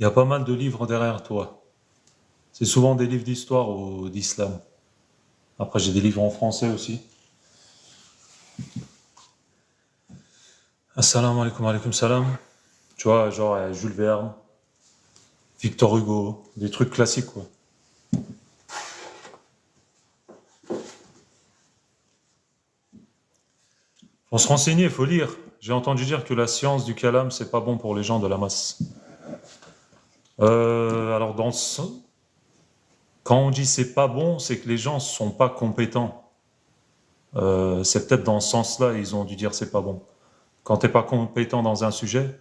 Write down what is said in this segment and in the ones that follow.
Il y a pas mal de livres derrière toi. C'est souvent des livres d'histoire ou d'islam. Après, j'ai des livres en français aussi. Assalamu alaikum, alaikum salam. Tu vois, genre Jules Verne, Victor Hugo, des trucs classiques, quoi. Faut se renseigner, il faut lire. J'ai entendu dire que la science du kalam, c'est pas bon pour les gens de la masse. Alors, quand on dit c'est pas bon, c'est que les gens sont pas compétents. C'est peut-être dans ce sens-là, ils ont dû dire c'est pas bon. Quand t'es pas compétent dans un sujet,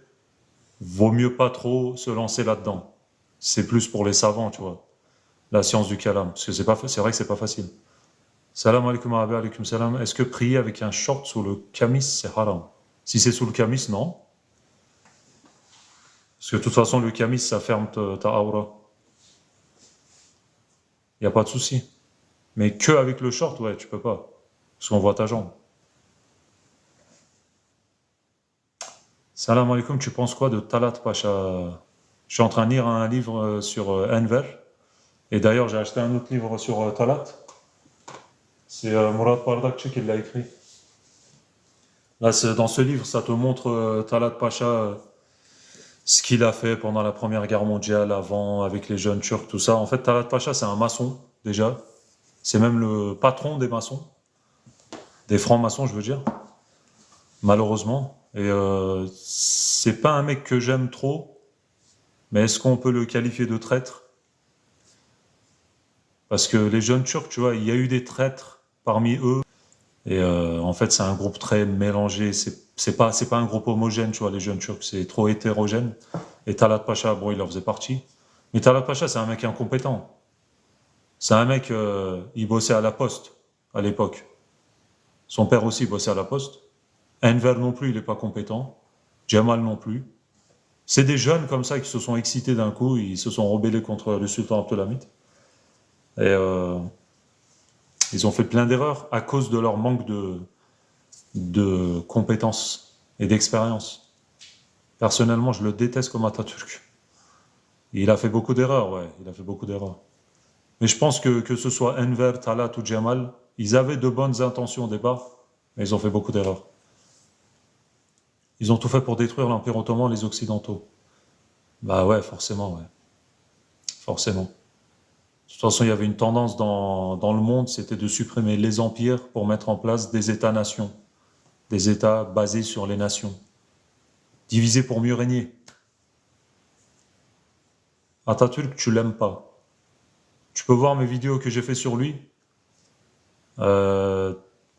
vaut mieux pas trop se lancer là-dedans. C'est plus pour les savants, tu vois. La science du kalam. Parce que c'est vrai que c'est pas facile. Salam alaikum wa alaikum salam. Est-ce que prier avec un short sous le camis, c'est haram? Si c'est sous le camis, non. Parce que de toute façon, le camis, ça ferme ta aura. Il n'y a pas de souci. Mais que avec le short, ouais, tu peux pas. Parce qu'on voit ta jambe. Salam alaikum, tu penses quoi de Talat Pacha? Je suis en train de lire un livre sur Enver. Et d'ailleurs, j'ai acheté un autre livre sur Talat. C'est Mourad Pardakchi qui l'a écrit. Là, dans ce livre, ça te montre Talat Pacha, ce qu'il a fait pendant la Première Guerre mondiale, avant, avec les jeunes Turcs, tout ça. En fait, Talat Pacha, c'est un maçon, déjà. C'est même le patron des maçons, des francs-maçons, je veux dire, malheureusement. Et c'est pas un mec que j'aime trop, mais est-ce qu'on peut le qualifier de traître? Parce que les jeunes Turcs, tu vois, il y a eu des traîtres parmi eux. Et en fait, c'est un groupe très mélangé. C'est pas un groupe homogène, tu vois, les jeunes Turcs. C'est trop hétérogène. Et Talat Pacha, bon, il en faisait partie. Mais Talat Pacha, c'est un mec incompétent. C'est un mec, il bossait à la poste à l'époque. Son père aussi bossait à la poste. Enver non plus, il n'est pas compétent. Jamal non plus. C'est des jeunes comme ça qui se sont excités d'un coup, ils se sont rebellés contre le sultan Abdulhamid. Et ils ont fait plein d'erreurs à cause de leur manque de compétences et d'expérience. Personnellement, je le déteste comme Atatürk. Il a fait beaucoup d'erreurs, ouais, il a fait beaucoup d'erreurs. Mais je pense que ce soit Enver, Talat ou Jamal, ils avaient de bonnes intentions au départ, mais ils ont fait beaucoup d'erreurs. Ils ont tout fait pour détruire l'Empire ottoman, les Occidentaux. Bah ouais, forcément, ouais. Forcément. De toute façon, il y avait une tendance dans le monde, c'était de supprimer les empires pour mettre en place des États-nations, des États basés sur les nations, divisés pour mieux régner. Atatürk, tu l'aimes pas. Tu peux voir mes vidéos que j'ai fait sur lui. Euh,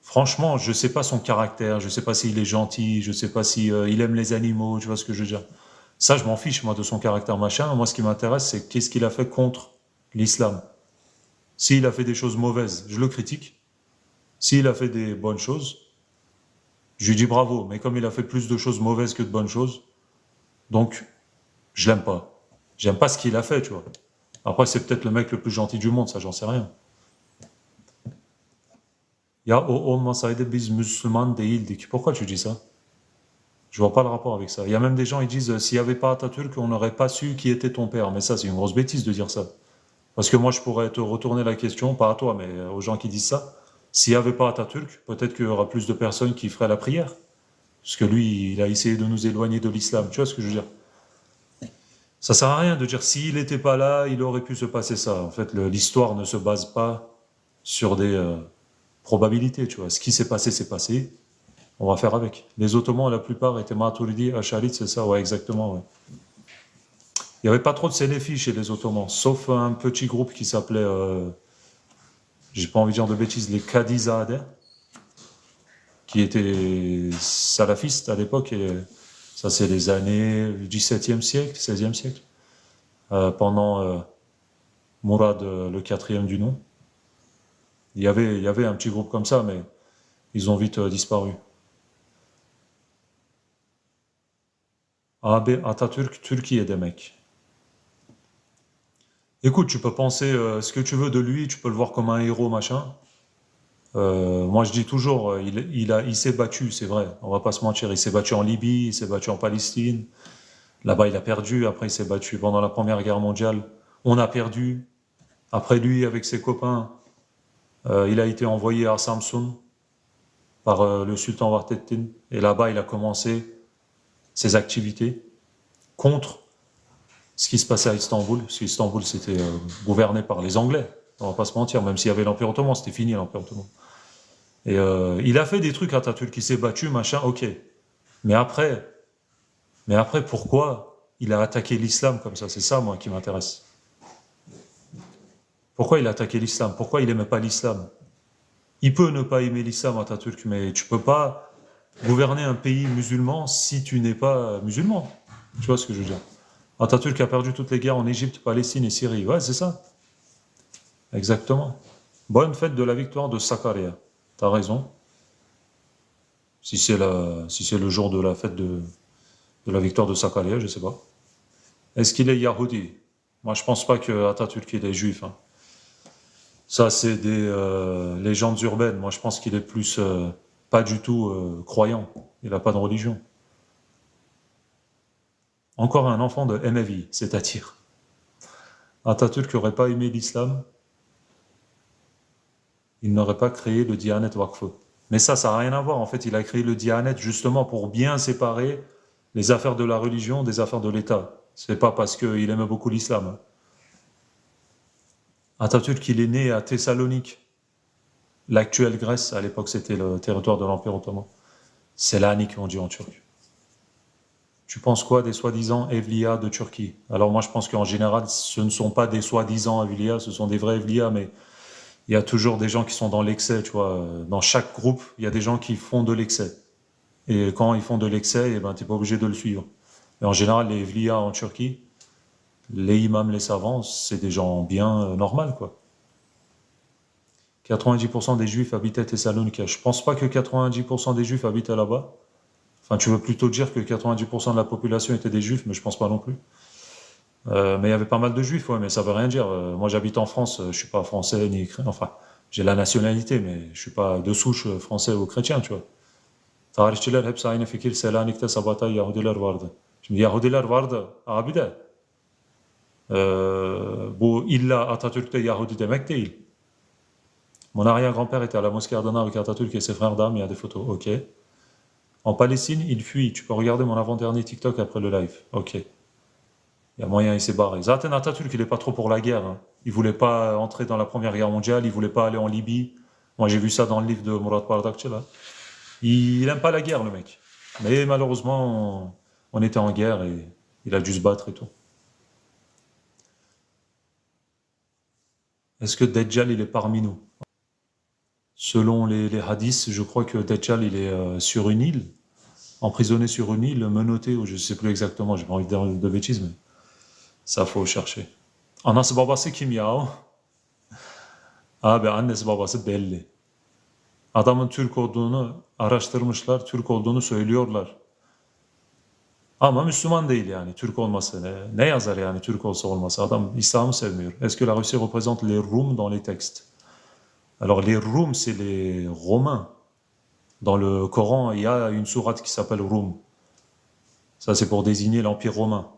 Franchement, je sais pas son caractère, je sais pas s'il est gentil, je sais pas si il aime les animaux, tu vois ce que je veux dire. Ça, je m'en fiche, moi, de son caractère machin. Moi, ce qui m'intéresse, c'est qu'est-ce qu'il a fait contre l'islam. S'il a fait des choses mauvaises, je le critique. S'il a fait des bonnes choses, je lui dis bravo. Mais comme il a fait plus de choses mauvaises que de bonnes choses, donc, je l'aime pas. J'aime pas ce qu'il a fait, tu vois. Après, c'est peut-être le mec le plus gentil du monde, ça, j'en sais rien. Ya o olmasaydı biz Müslüman değildik. Pourquoi tu dis ça? Je vois pas le rapport avec ça. Il y a même des gens qui disent s'il n'y avait pas Atatürk, on n'aurait pas su qui était ton père. Mais ça, c'est une grosse bêtise de dire ça. Parce que moi, je pourrais te retourner la question, pas à toi, mais aux gens qui disent ça. S'il n'y avait pas Atatürk, peut-être qu'il y aura plus de personnes qui feraient la prière. Parce que lui, il a essayé de nous éloigner de l'islam. Tu vois ce que je veux dire? Ça sert à rien de dire s'il n'était pas là, il aurait pu se passer ça. En fait, l'histoire ne se base pas sur des probabilités. Tu vois, ce qui s'est passé, c'est passé. On va faire avec. Les Ottomans, la plupart étaient Maturidi, Acharit, c'est ça, ouais, exactement. Ouais. Il n'y avait pas trop de Sénéfi chez les Ottomans, sauf un petit groupe qui s'appelait, j'ai pas envie de dire de bêtises, les Kadizadeh, qui étaient salafistes à l'époque, et ça c'est les années XVIIe siècle, XVIe siècle, pendant Mourad le quatrième du nom. Il y avait un petit groupe comme ça, mais ils ont vite disparu. Abi Atatürk, Türkiye demek. Écoute, tu peux penser ce que tu veux de lui, tu peux le voir comme un héros, machin. Moi, je dis toujours, il s'est battu, c'est vrai. On va pas se mentir. Il s'est battu en Libye, il s'est battu en Palestine. Là-bas, il a perdu, après il s'est battu pendant la Première Guerre mondiale. On a perdu. Après lui, avec ses copains, il a été envoyé à Samsun par le sultan Vahdettin. Et là-bas, il a commencé ses activités contre ce qui se passait à Istanbul. Parce qu'Istanbul, c'était gouverné par les Anglais. On va pas se mentir, même s'il y avait l'Empire ottoman, c'était fini l'Empire ottoman. Et il a fait des trucs à Atatürk, il s'est battu, machin, ok. Mais après, mais après, pourquoi il a attaqué l'islam comme ça? C'est ça, moi, qui m'intéresse. Pourquoi il a attaqué l'islam? Pourquoi il n'aimait pas l'islam? Il peut ne pas aimer l'islam, Atatürk, mais tu peux pas gouverner un pays musulman si tu n'es pas musulman. Tu vois ce que je veux dire? Atatürk a perdu toutes les guerres en Égypte, Palestine et Syrie. Ouais, c'est ça. Exactement. Bonne fête de la victoire de Sakarya. T'as raison. Si c'est le jour de la fête de la victoire de Sakarya, je sais pas. Est-ce qu'il est Yahudi? Moi, je pense pas que Atatürk il est juif, hein. Ça, c'est des légendes urbaines. Moi, je pense qu'il est plus pas du tout croyant. Il n'a pas de religion. Encore un enfant de MFI, c'est-à-dire Atatürk n'aurait pas aimé l'islam, il n'aurait pas créé le Diyanet Vakfı. Mais ça n'a rien à voir. En fait, il a créé le Diyanet justement pour bien séparer les affaires de la religion des affaires de l'État. C'est pas parce qu'il aimait beaucoup l'islam. Atatürk, il est né à Thessalonique. L'actuelle Grèce, à l'époque, c'était le territoire de l'Empire ottoman. C'est l'Anik, on dit en turc. Tu penses quoi des soi-disant Evliya de Turquie? Alors moi, je pense qu'en général, ce ne sont pas des soi-disant Evliya, ce sont des vrais Evliya, mais il y a toujours des gens qui sont dans l'excès, tu vois. Dans chaque groupe, il y a des gens qui font de l'excès. Et quand ils font de l'excès, eh ben, tu n'es pas obligé de le suivre. Et en général, les Evliya en Turquie, les imams, les savants, c'est des gens bien normaux, quoi. 90% des juifs habitaient à Thessalonique. Je pense pas que 90% des juifs habitaient là-bas. Enfin, tu veux plutôt dire que 90% de la population étaient des juifs, mais je pense pas non plus. Mais il y avait pas mal de juifs, ouais, mais ça veut rien dire. Moi, j'habite en France, je suis pas français ni chrétien. Enfin, j'ai la nationalité, mais je suis pas de souche français ou chrétien, tu vois. Tarihçiler hepsi aynı fikir. Selanik'te Sabata Yahudiler vardı. Şimdi Yahudiler vardı abi de bu illa Atatürk'te Yahudi demek değil. Mon arrière-grand-père était à la mosquée Ardana avec Atatürk et ses frères d'armes, il y a des photos, ok. En Palestine, il fuit. Tu peux regarder mon avant-dernier TikTok après le live, ok. Il y a moyen, il s'est barré. Zaten Atatürk, il n'est pas trop pour la guerre, hein. Il voulait pas entrer dans la Première Guerre mondiale, il voulait pas aller en Libye. Moi, j'ai vu ça dans le livre de Murat Bardakçı, là. Il aime pas la guerre, le mec. Mais malheureusement, on était en guerre et il a dû se battre et tout. Est-ce que Dajjal, il est parmi nous? Selon les hadiths, je crois que Dajjal, il est sur une île, emprisonné sur une île, menotté, ou je sais plus exactement, j'ai pas envie de dire de bêtises, mais ça, faut chercher. Anası babası kim ya? Abi annesi babası belli. Adamın Türk olduğunu araştırmışlar, Türk olduğunu söylüyorlar. Ama Müslüman değil yani, Türk olması. Ne yazar yani Türk olsa olmasa? Adam İslam'ı sevmiyor. Est-ce que la Russie représente les Roums dans les textes? Alors les Roums, c'est les Romains. Dans le Coran, il y a une sourate qui s'appelle Roum. Ça, c'est pour désigner l'Empire romain,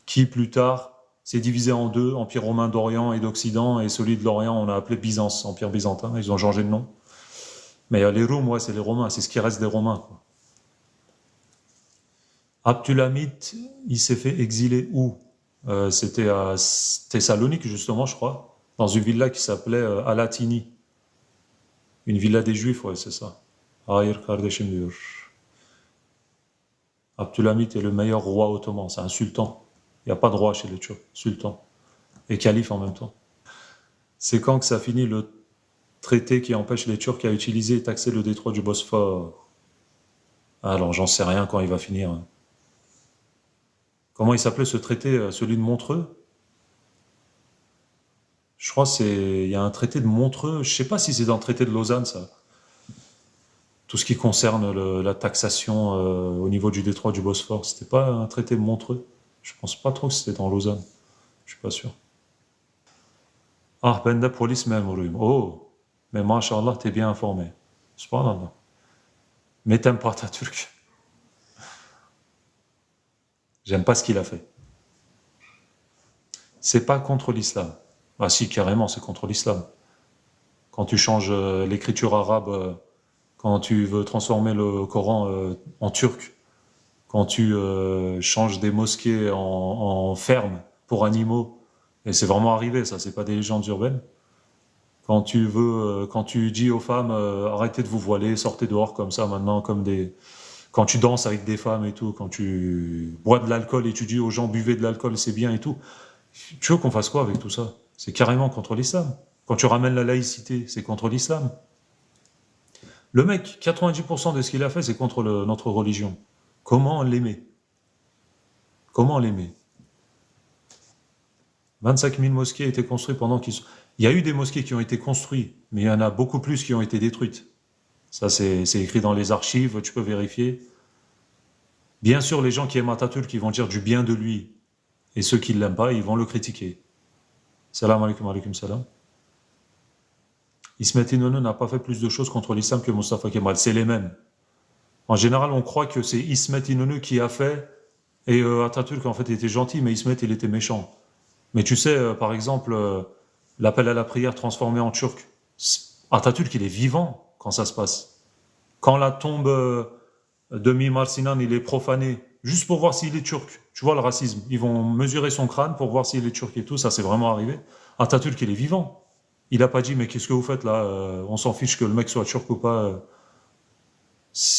qui plus tard s'est divisé en deux, Empire romain d'Orient et d'Occident, et celui de l'Orient, on a appelé Byzance, Empire byzantin, ils ont changé de nom. Mais les Roums, ouais, c'est les Romains, c'est ce qui reste des Romains, quoi. Abdulhamid, il s'est fait exiler où? C'était à Thessalonique, justement, je crois, dans une villa qui s'appelait Alatini. Une villa des Juifs, ouais, c'est ça. Hayır kardeşim diyor. Abdulhamid est le meilleur roi ottoman, c'est un sultan. Il n'y a pas de roi chez les Turcs, sultan. Et calife en même temps. C'est quand que ça finit le traité qui empêche les Turcs à utiliser et taxer le détroit du Bosphore? Alors j'en sais rien quand il va finir. Comment il s'appelait ce traité, celui de Montreux? Je crois il y a un traité de Montreux, je sais pas si c'est dans le traité de Lausanne ça. Tout ce qui concerne la taxation au niveau du détroit du Bosphore, c'était pas un traité de Montreux? Je pense pas trop que c'était dans Lausanne. Je suis pas sûr. Ah, ben de police memuruyum. Oh, mais machallah, t'es bien informé. Subhanallah. Mais t'aimes pas ta turque. J'aime pas ce qu'il a fait. C'est pas contre l'islam. Ah si, carrément, c'est contre l'islam. Quand tu changes l'écriture arabe, quand tu veux transformer le Coran en turc, quand tu changes des mosquées en fermes pour animaux, et c'est vraiment arrivé, ça, c'est pas des légendes urbaines. Quand tu dis aux femmes, arrêtez de vous voiler, sortez dehors comme ça maintenant, quand tu danses avec des femmes et tout, quand tu bois de l'alcool et tu dis aux gens buvez de l'alcool, c'est bien et tout. Tu veux qu'on fasse quoi avec tout ça? C'est carrément contre l'islam. Quand tu ramènes la laïcité, c'est contre l'islam. Le mec, 90% de ce qu'il a fait, c'est contre notre religion. Comment l'aimer? Comment l'aimer? 25 000 mosquées étaient construites pendant qu'ils sont... Il y a eu des mosquées qui ont été construites, mais il y en a beaucoup plus qui ont été détruites. Ça, c'est écrit dans les archives, tu peux vérifier. Bien sûr, les gens qui aiment Atatürk, qui vont dire du bien de lui, et ceux qui ne l'aiment pas, ils vont le critiquer. Salam alaikum, alaikum salam. Ismet Inonu n'a pas fait plus de choses contre l'islam que Mustafa Kemal. C'est les mêmes. En général, on croit que c'est Ismet Inonu qui a fait, et Atatürk, en fait, était gentil, mais Ismet, il était méchant. Mais tu sais, par exemple, l'appel à la prière transformé en turc. Atatürk, il est vivant quand ça se passe. Quand la tombe de Mimar Sinan, il est profané, juste pour voir s'il est turc. Tu vois le racisme. Ils vont mesurer son crâne pour voir s'il est turc et tout. Ça, c'est vraiment arrivé. Atatürk, il est vivant. Il n'a pas dit, mais qu'est-ce que vous faites là? On s'en fiche que le mec soit turc ou pas.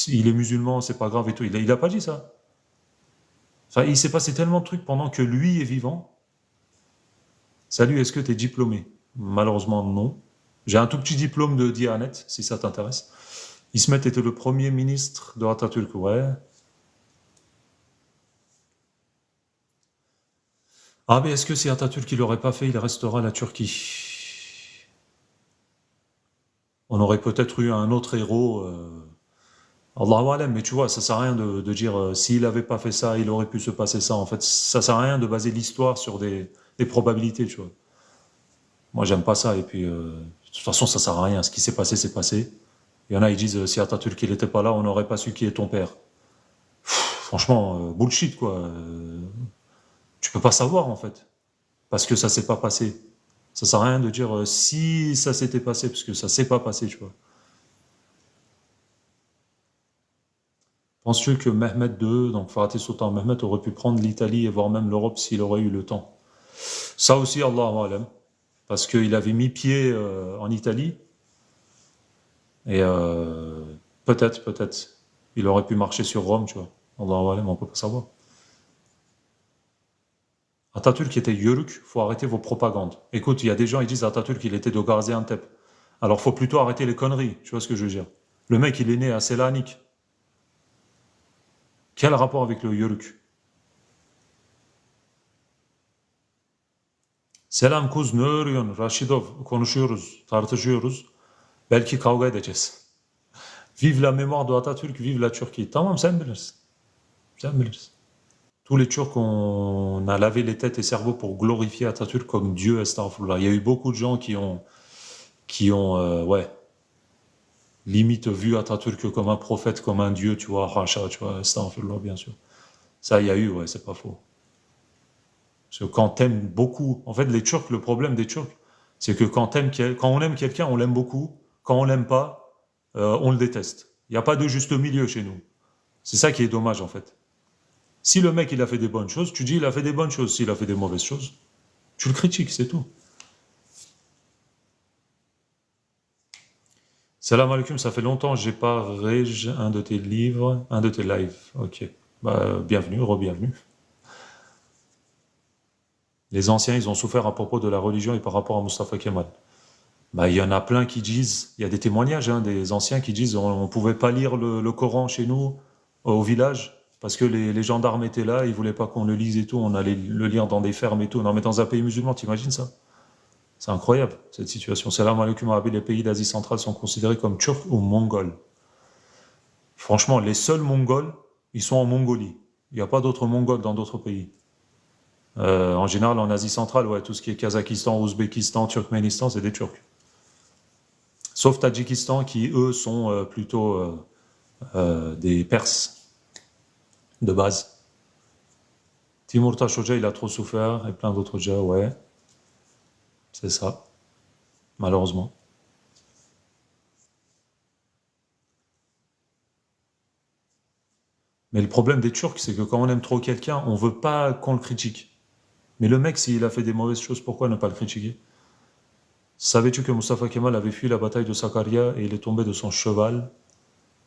Il est musulman, c'est pas grave et tout. Il a pas dit ça. Enfin, il s'est passé tellement de trucs pendant que lui est vivant. Salut, est-ce que tu es diplômé? Malheureusement, non. J'ai un tout petit diplôme de Diyanet, si ça t'intéresse. Ismet était le premier ministre de Atatürk, ouais. Ah, mais est-ce que si Atatürk il l'aurait pas fait, il restera la Turquie? On aurait peut-être eu un autre héros. Allahu alam, mais tu vois, ça sert à rien de dire s'il n'avait pas fait ça, il aurait pu se passer ça. En fait, ça sert à rien de baser l'histoire sur des probabilités, tu vois. Moi, j'aime pas ça. Et puis, de toute façon, ça sert à rien. Ce qui s'est passé, c'est passé. Il y en a, ils disent si Atatürk il n'était pas là, on n'aurait pas su qui est ton père. Franchement, bullshit, quoi. Tu peux pas savoir, en fait. Parce que ça s'est pas passé. Ça sert à rien de dire si ça s'était passé, parce que ça s'est pas passé, tu vois. Penses-tu que Mehmet II, donc Fatih Sultan Mehmet, aurait pu prendre l'Italie et voire même l'Europe s'il aurait eu le temps? Ça aussi, Allahu alam. Parce qu'il avait mis pied en Italie, et peut-être, il aurait pu marcher sur Rome, tu vois. Allahu alam, on peut pas savoir. Atatürk était Yörük, faut arrêter vos propagandes. Écoute, il y a des gens, ils disent Atatürk, il était de Gaziantep. Alors, faut plutôt arrêter les conneries, tu vois ce que je veux dire. Le mec, il est né à Selanik. Quel rapport avec le Yörük? Selam kuz, ne örüyorsun? Raşidov, konuşuyoruz, tartışıyoruz. Belki kavga edeceğiz. Vive la mémoire de Atatürk, vive la Turquie. Tamam, sen bilirsin. Sen bilirsin. Tous les Turcs, on a lavé les têtes et cerveaux pour glorifier Atatürk comme Dieu, astaghfirullah. Il y a eu beaucoup de gens qui ont ouais, limite vu Atatürk comme un prophète, comme un Dieu, tu vois, Racha, tu vois, astaghfirullah, bien sûr. Ça, il y a eu, ouais, c'est pas faux. Parce que quand t'aimes beaucoup, en fait, les Turcs, le problème des Turcs, c'est que quand on aime quelqu'un, on l'aime beaucoup. Quand on l'aime pas, on le déteste. Il n'y a pas de juste milieu chez nous. C'est ça qui est dommage, en fait. Si le mec, il a fait des bonnes choses, tu dis il a fait des bonnes choses. S'il a fait des mauvaises choses, tu le critiques, c'est tout. Salam alaikum, ça fait longtemps que j'ai pas un de tes livres, un de tes lives. Ok. Bah, bienvenue, re-bienvenue. Les anciens, ils ont souffert à propos de la religion et par rapport à Mustafa Kemal. Bah, il y en a plein qui disent, il y a des témoignages hein, des anciens qui disent on ne pouvait pas lire le Coran chez nous, au village, parce que les gendarmes étaient là, ils voulaient pas qu'on le lise et tout, on allait le lire dans des fermes et tout. Non, mais dans un pays musulman, t'imagines ça? C'est incroyable, cette situation. Salam alaikum, Arabi, les pays d'Asie centrale sont considérés comme turcs ou mongols. Franchement, les seuls mongols, ils sont en Mongolie. Il n'y a pas d'autres mongols dans d'autres pays. En général, en Asie centrale, ouais, tout ce qui est Kazakhstan, Ouzbékistan, Turkménistan, c'est des Turcs. Sauf Tadjikistan, qui eux sont plutôt des Perses de base. Timur Tashoja, il a trop souffert, et plein d'autres déjà, ouais, c'est ça, malheureusement. Mais le problème des Turcs, c'est que quand on aime trop quelqu'un, on veut pas qu'on le critique. Mais le mec, s'il a fait des mauvaises choses, pourquoi ne pas le critiquer? Savais-tu que Mustafa Kemal avait fui la bataille de Sakarya et il est tombé de son cheval?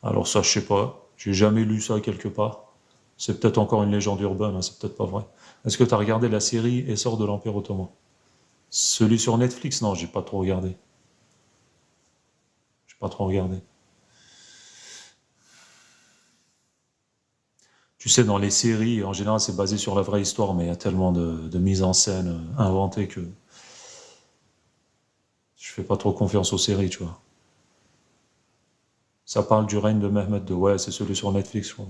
Alors ça, je sais pas. J'ai jamais lu ça quelque part. C'est peut-être encore une légende urbaine, hein, c'est peut-être pas vrai. Est-ce que tu as regardé la série Essor de l'Empire ottoman? Celui sur Netflix? Non, j'ai pas trop regardé. J'ai pas trop regardé. Tu sais, dans les séries, en général, c'est basé sur la vraie histoire, mais il y a tellement de mise en scène inventée que je fais pas trop confiance aux séries, tu vois. Ça parle du règne de Mehmed II. Ouais, c'est celui sur Netflix, je crois.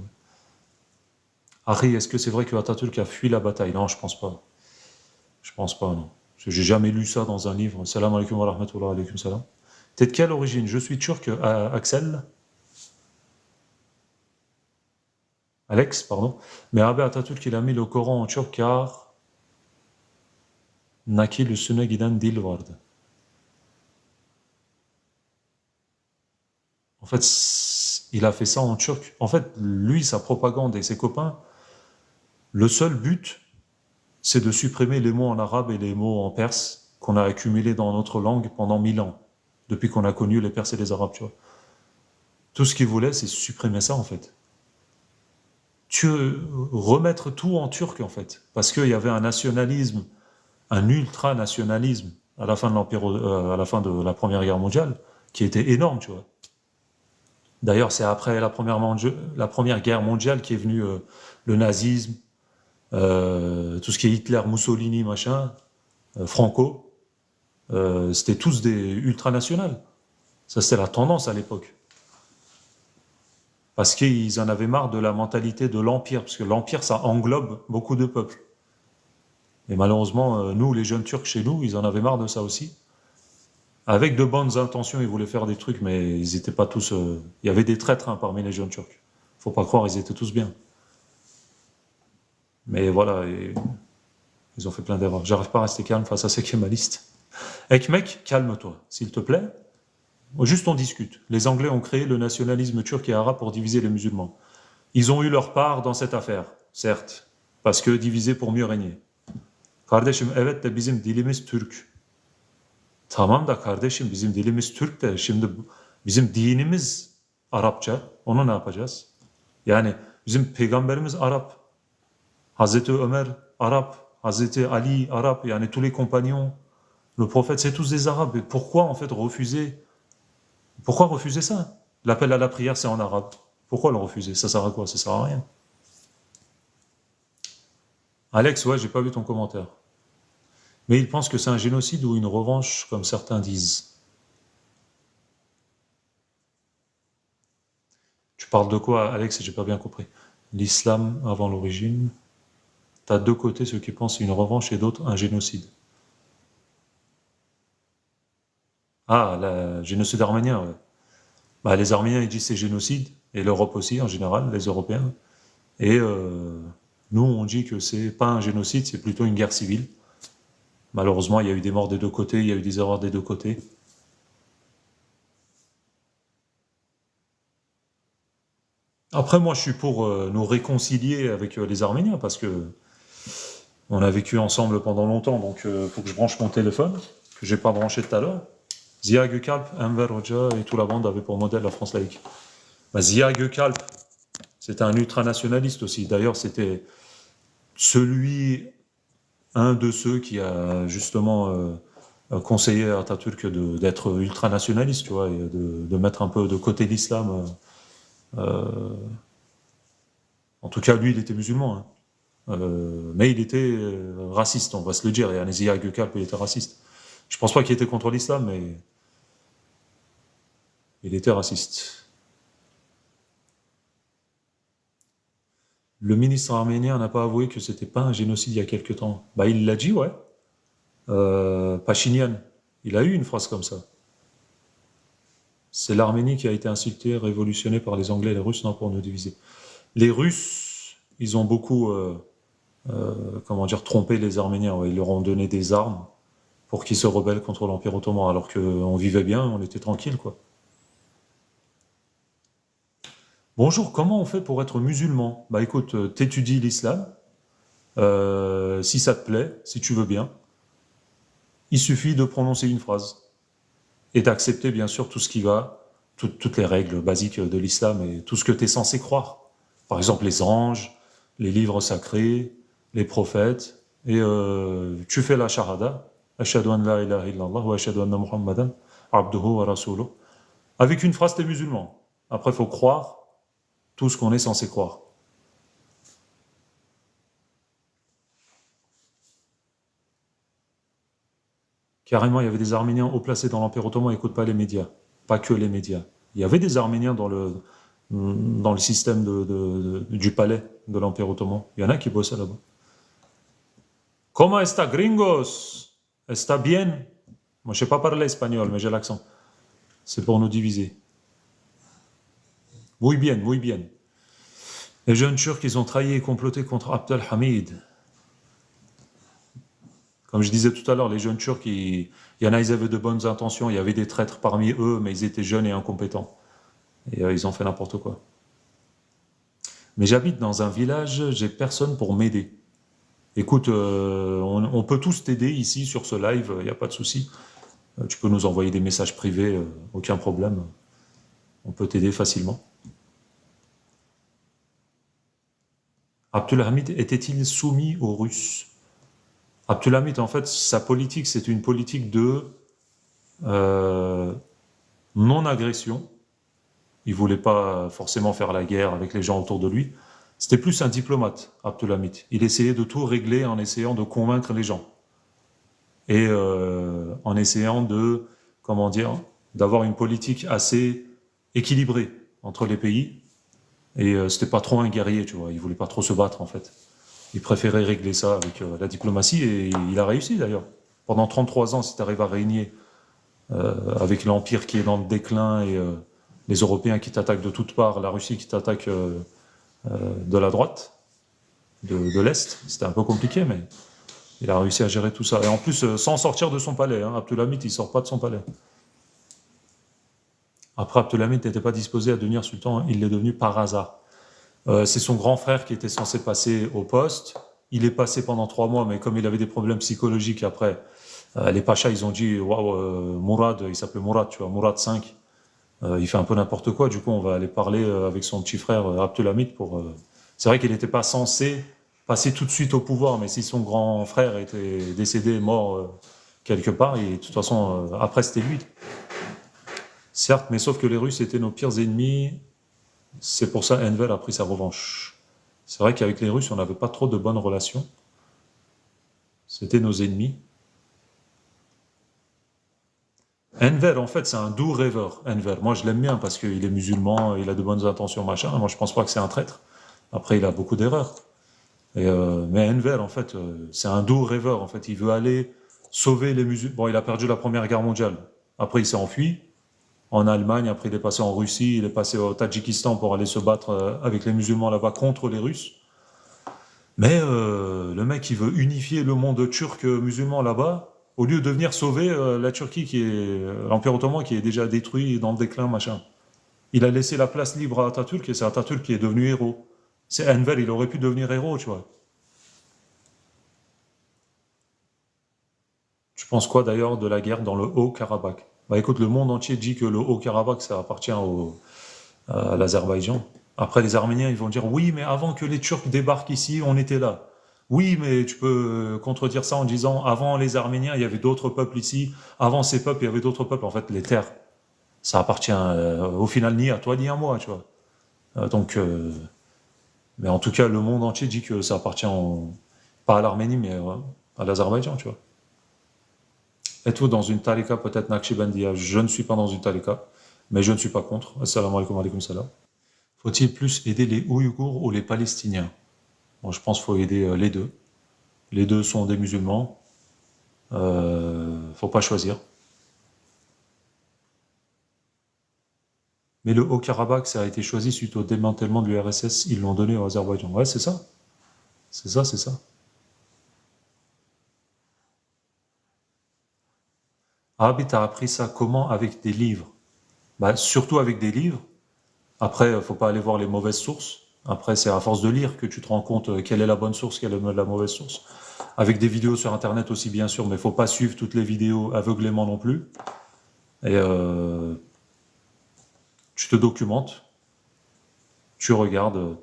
Harry, est-ce que c'est vrai que Atatürk a fui la bataille? Non, je pense pas. Je pense pas, non. Parce que j'ai jamais lu ça dans un livre. Salam alaikum wa rahmatullah alaikum salam. T'es de quelle origine? Je suis turc, Axel. Alex, pardon. Mais Rabbi Atatürk, il a mis le Coran en turc car Nakil üstüne giden dil vardı. En fait, il a fait ça en turc. En fait, lui, sa propagande et ses copains, le seul but, c'est de supprimer les mots en arabe et les mots en perse qu'on a accumulés dans notre langue pendant 1000 ans, depuis qu'on a connu les Perses et les Arabes, tu vois. Tout ce qu'ils voulaient, c'est supprimer ça, en fait. Remettre tout en turc, en fait. Parce qu'il y avait un nationalisme, un ultra-nationalisme à la fin de à la fin de la Première Guerre mondiale, qui était énorme, tu vois. D'ailleurs, c'est après la première Guerre mondiale qui est venu le nazisme, tout ce qui est Hitler, Mussolini, machin, Franco, c'était tous des ultranationales. Ça, c'était la tendance à l'époque. Parce qu'ils en avaient marre de la mentalité de l'Empire, parce que l'Empire, ça englobe beaucoup de peuples. Et malheureusement, nous, les jeunes Turcs chez nous, ils en avaient marre de ça aussi. Avec de bonnes intentions, ils voulaient faire des trucs, mais ils n'étaient pas tous... Il y avait des traîtres hein, parmi les jeunes Turcs. Faut pas croire, ils étaient tous bien. Mais voilà, ils ont fait plein d'erreurs. J'arrive pas à rester calme face à ces kémalistes. Mec, calme-toi, s'il te plaît. Juste on discute. Les Anglais ont créé le nationalisme turc et arabe pour diviser les musulmans. Ils ont eu leur part dans cette affaire, certes, parce que diviser pour mieux régner. Kardeşim evet de bizim dilimiz Türk. Tamam da kardeşim bizim dilimiz Türk de şimdi bizim dinimiz Arapça. Onu ne yapacağız? Yani bizim peygamberimiz Arap. Hazreti Ömer Arap. Hazreti Ali Arap. Yani tous les compagnons. Le prophète, c'est tous des Arabes. Et pourquoi en fait refuser ça? L'appel à la prière, c'est en arabe. Pourquoi le refuser? Ça sert à quoi? Ça sert à rien. Alex, ouais, j'ai pas vu ton commentaire. Mais il pense que c'est un génocide ou une revanche, comme certains disent. Tu parles de quoi, Alex? J'ai pas bien compris. L'islam avant l'origine. T'as deux côtés, ceux qui pensent une revanche et d'autres un génocide. Ah, le génocide arménien, ouais. Bah, les Arméniens, ils disent c'est génocide, et l'Europe aussi, en général, les Européens. Et nous, on dit que c'est pas un génocide, c'est plutôt une guerre civile. Malheureusement, il y a eu des morts des deux côtés, il y a eu des erreurs des deux côtés. Après, moi, je suis pour nous réconcilier avec les Arméniens, parce que on a vécu ensemble pendant longtemps, donc il faut que je branche mon téléphone, que j'ai pas branché tout à l'heure. Ziya Gökalp, Enver Hoxha et toute la bande avaient pour modèle la France laïque. Bah, Ziya Gökalp, c'était un ultranationaliste aussi. D'ailleurs, c'était celui, un de ceux qui a justement conseillé à Atatürk d'être ultranationaliste, tu vois, et de mettre un peu de côté l'islam. En tout cas, lui, il était musulman, hein. Mais il était raciste, on va se le dire. Et Anésia Gökalp, il était raciste. Je pense pas qu'il était contre l'islam, mais il était raciste. Le ministre arménien n'a pas avoué que c'était pas un génocide il y a quelque temps. Bah, il l'a dit, ouais. Pachinian, il a eu une phrase comme ça. C'est l'Arménie qui a été insultée, révolutionnée par les Anglais et les Russes, non, pour nous diviser. Les Russes, ils ont beaucoup comment dire, tromper les Arméniens. Ouais. Ils leur ont donné des armes pour qu'ils se rebellent contre l'Empire ottoman, alors qu'on vivait bien, on était tranquille, quoi. Bonjour, comment on fait pour être musulman? Bah écoute, t'étudies l'islam, si ça te plaît, si tu veux bien, il suffit de prononcer une phrase et d'accepter bien sûr tout ce qui va, toutes les règles basiques de l'islam et tout ce que tu es censé croire. Par exemple les anges, les livres sacrés, les prophètes, et tu fais la shahada, ashhadu an la ilaha illallah wa ashhadu anna muhammadan abduhu wa rasuluh. Avec une phrase, t'es musulman. Après, il faut croire tout ce qu'on est censé croire. Carrément, il y avait des Arméniens haut placés dans l'Empire ottoman, écoute pas les médias, pas que les médias. Il y avait des Arméniens dans le système du palais de l'Empire ottoman. Il y en a qui bossaient là-bas. Comment está, gringos? Está bien? Moi, je sais pas parler espagnol, mais j'ai l'accent. C'est pour nous diviser. Muy bien, muy bien. Les jeunes Turcs, ils ont trahi et comploté contre Abdelhamid. Comme je disais tout à l'heure, les jeunes Turcs, il y en a, ils avaient de bonnes intentions, il y avait des traîtres parmi eux, mais ils étaient jeunes et incompétents. Et ils ont fait n'importe quoi. Mais j'habite dans un village, j'ai personne pour m'aider. Écoute, on peut tous t'aider ici sur ce live, il n'y a pas de souci. Tu peux nous envoyer des messages privés, aucun problème. On peut t'aider facilement. Abdulhamid était-il soumis aux Russes? Abdulhamid, en fait, sa politique, c'est une politique de euh, non-agression. Il voulait pas forcément faire la guerre avec les gens autour de lui. C'était plus un diplomate, Abdulhamid. Il essayait de tout régler en essayant de convaincre les gens. Et en essayant de, comment dire, d'avoir une politique assez équilibrée entre les pays. Et c'était pas trop un guerrier, tu vois. Il voulait pas trop se battre, en fait. Il préférait régler ça avec la diplomatie et il a réussi d'ailleurs. Pendant 33 ans, si tu arrives à régner avec l'Empire qui est dans le déclin et les Européens qui t'attaquent de toutes parts, la Russie qui t'attaque de la droite, de l'Est, c'était un peu compliqué, mais il a réussi à gérer tout ça. Et en plus, sans sortir de son palais. Hein. Abdulhamid, il sort pas de son palais. Après, Abdulhamid n'était pas disposé à devenir sultan, hein. Il l'est devenu par hasard. C'est son grand frère qui était censé passer au poste. Il est passé pendant 3 mois, mais comme il avait des problèmes psychologiques après, les pachas, ils ont dit, waouh, Mourad, il s'appelait Mourad, tu vois, Mourad V, il fait un peu n'importe quoi, du coup, on va aller parler avec son petit frère Abdulhamid pour. C'est vrai qu'il n'était pas censé passer tout de suite au pouvoir, mais si son grand frère était décédé, mort quelque part, et de toute façon, après, c'était lui. Certes, mais sauf que les Russes étaient nos pires ennemis, c'est pour ça Enver a pris sa revanche. C'est vrai qu'avec les Russes, on n'avait pas trop de bonnes relations. C'était nos ennemis. Enver, en fait, c'est un doux rêveur. Enver, moi, je l'aime bien parce qu'il est musulman, il a de bonnes intentions, machin. Moi, je pense pas que c'est un traître. Après, il a beaucoup d'erreurs. Mais Enver, en fait, c'est un doux rêveur. En fait, il veut aller sauver les musulmans. Bon, il a perdu la Première Guerre mondiale. Après, il s'est enfui en Allemagne. Après, il est passé en Russie. Il est passé au Tadjikistan pour aller se battre avec les musulmans là-bas contre les Russes. Mais le mec, il veut unifier le monde turc musulman là-bas, au lieu de venir sauver la Turquie, qui est l'Empire ottoman, qui est déjà détruit dans le déclin, machin. Il a laissé la place libre à Atatürk et c'est Atatürk qui est devenu héros. C'est Enver, il aurait pu devenir héros, tu vois. Tu penses quoi d'ailleurs de la guerre dans le Haut-Karabakh? Bah écoute, le monde entier dit que le Haut-Karabakh, ça appartient à l'Azerbaïdjan. Après, les Arméniens, ils vont dire oui, mais avant que les Turcs débarquent ici, on était là. Oui, mais tu peux contredire ça en disant avant les Arméniens, il y avait d'autres peuples ici. Avant ces peuples, il y avait d'autres peuples. En fait, les terres, ça appartient au final ni à toi ni à moi, tu vois. Donc, mais en tout cas, le monde entier dit que ça appartient pas à l'Arménie, mais à l'Azerbaïdjan, tu vois. Êtes-vous dans une tarika, peut-être Naqshbandiya? Je ne suis pas dans une tarika, mais je ne suis pas contre. Assalamu alaikum alaikum salam. Faut-il plus aider les Ouïghours ou les Palestiniens? Bon, je pense qu'il faut aider les deux. Les deux sont des musulmans. Faut pas choisir. Mais le Haut-Karabakh, ça a été choisi suite au démantèlement de l'URSS. Ils l'ont donné au Azerbaïdjan. Ouais, c'est ça. C'est ça, c'est ça. Ah, mais t'as appris ça comment? Avec des livres. Bah, surtout avec des livres. Après, faut pas aller voir les mauvaises sources. Après, c'est à force de lire que tu te rends compte quelle est la bonne source, quelle est la mauvaise source. Avec des vidéos sur Internet aussi, bien sûr, mais faut pas suivre toutes les vidéos aveuglément non plus. Et tu te documentes, tu regardes,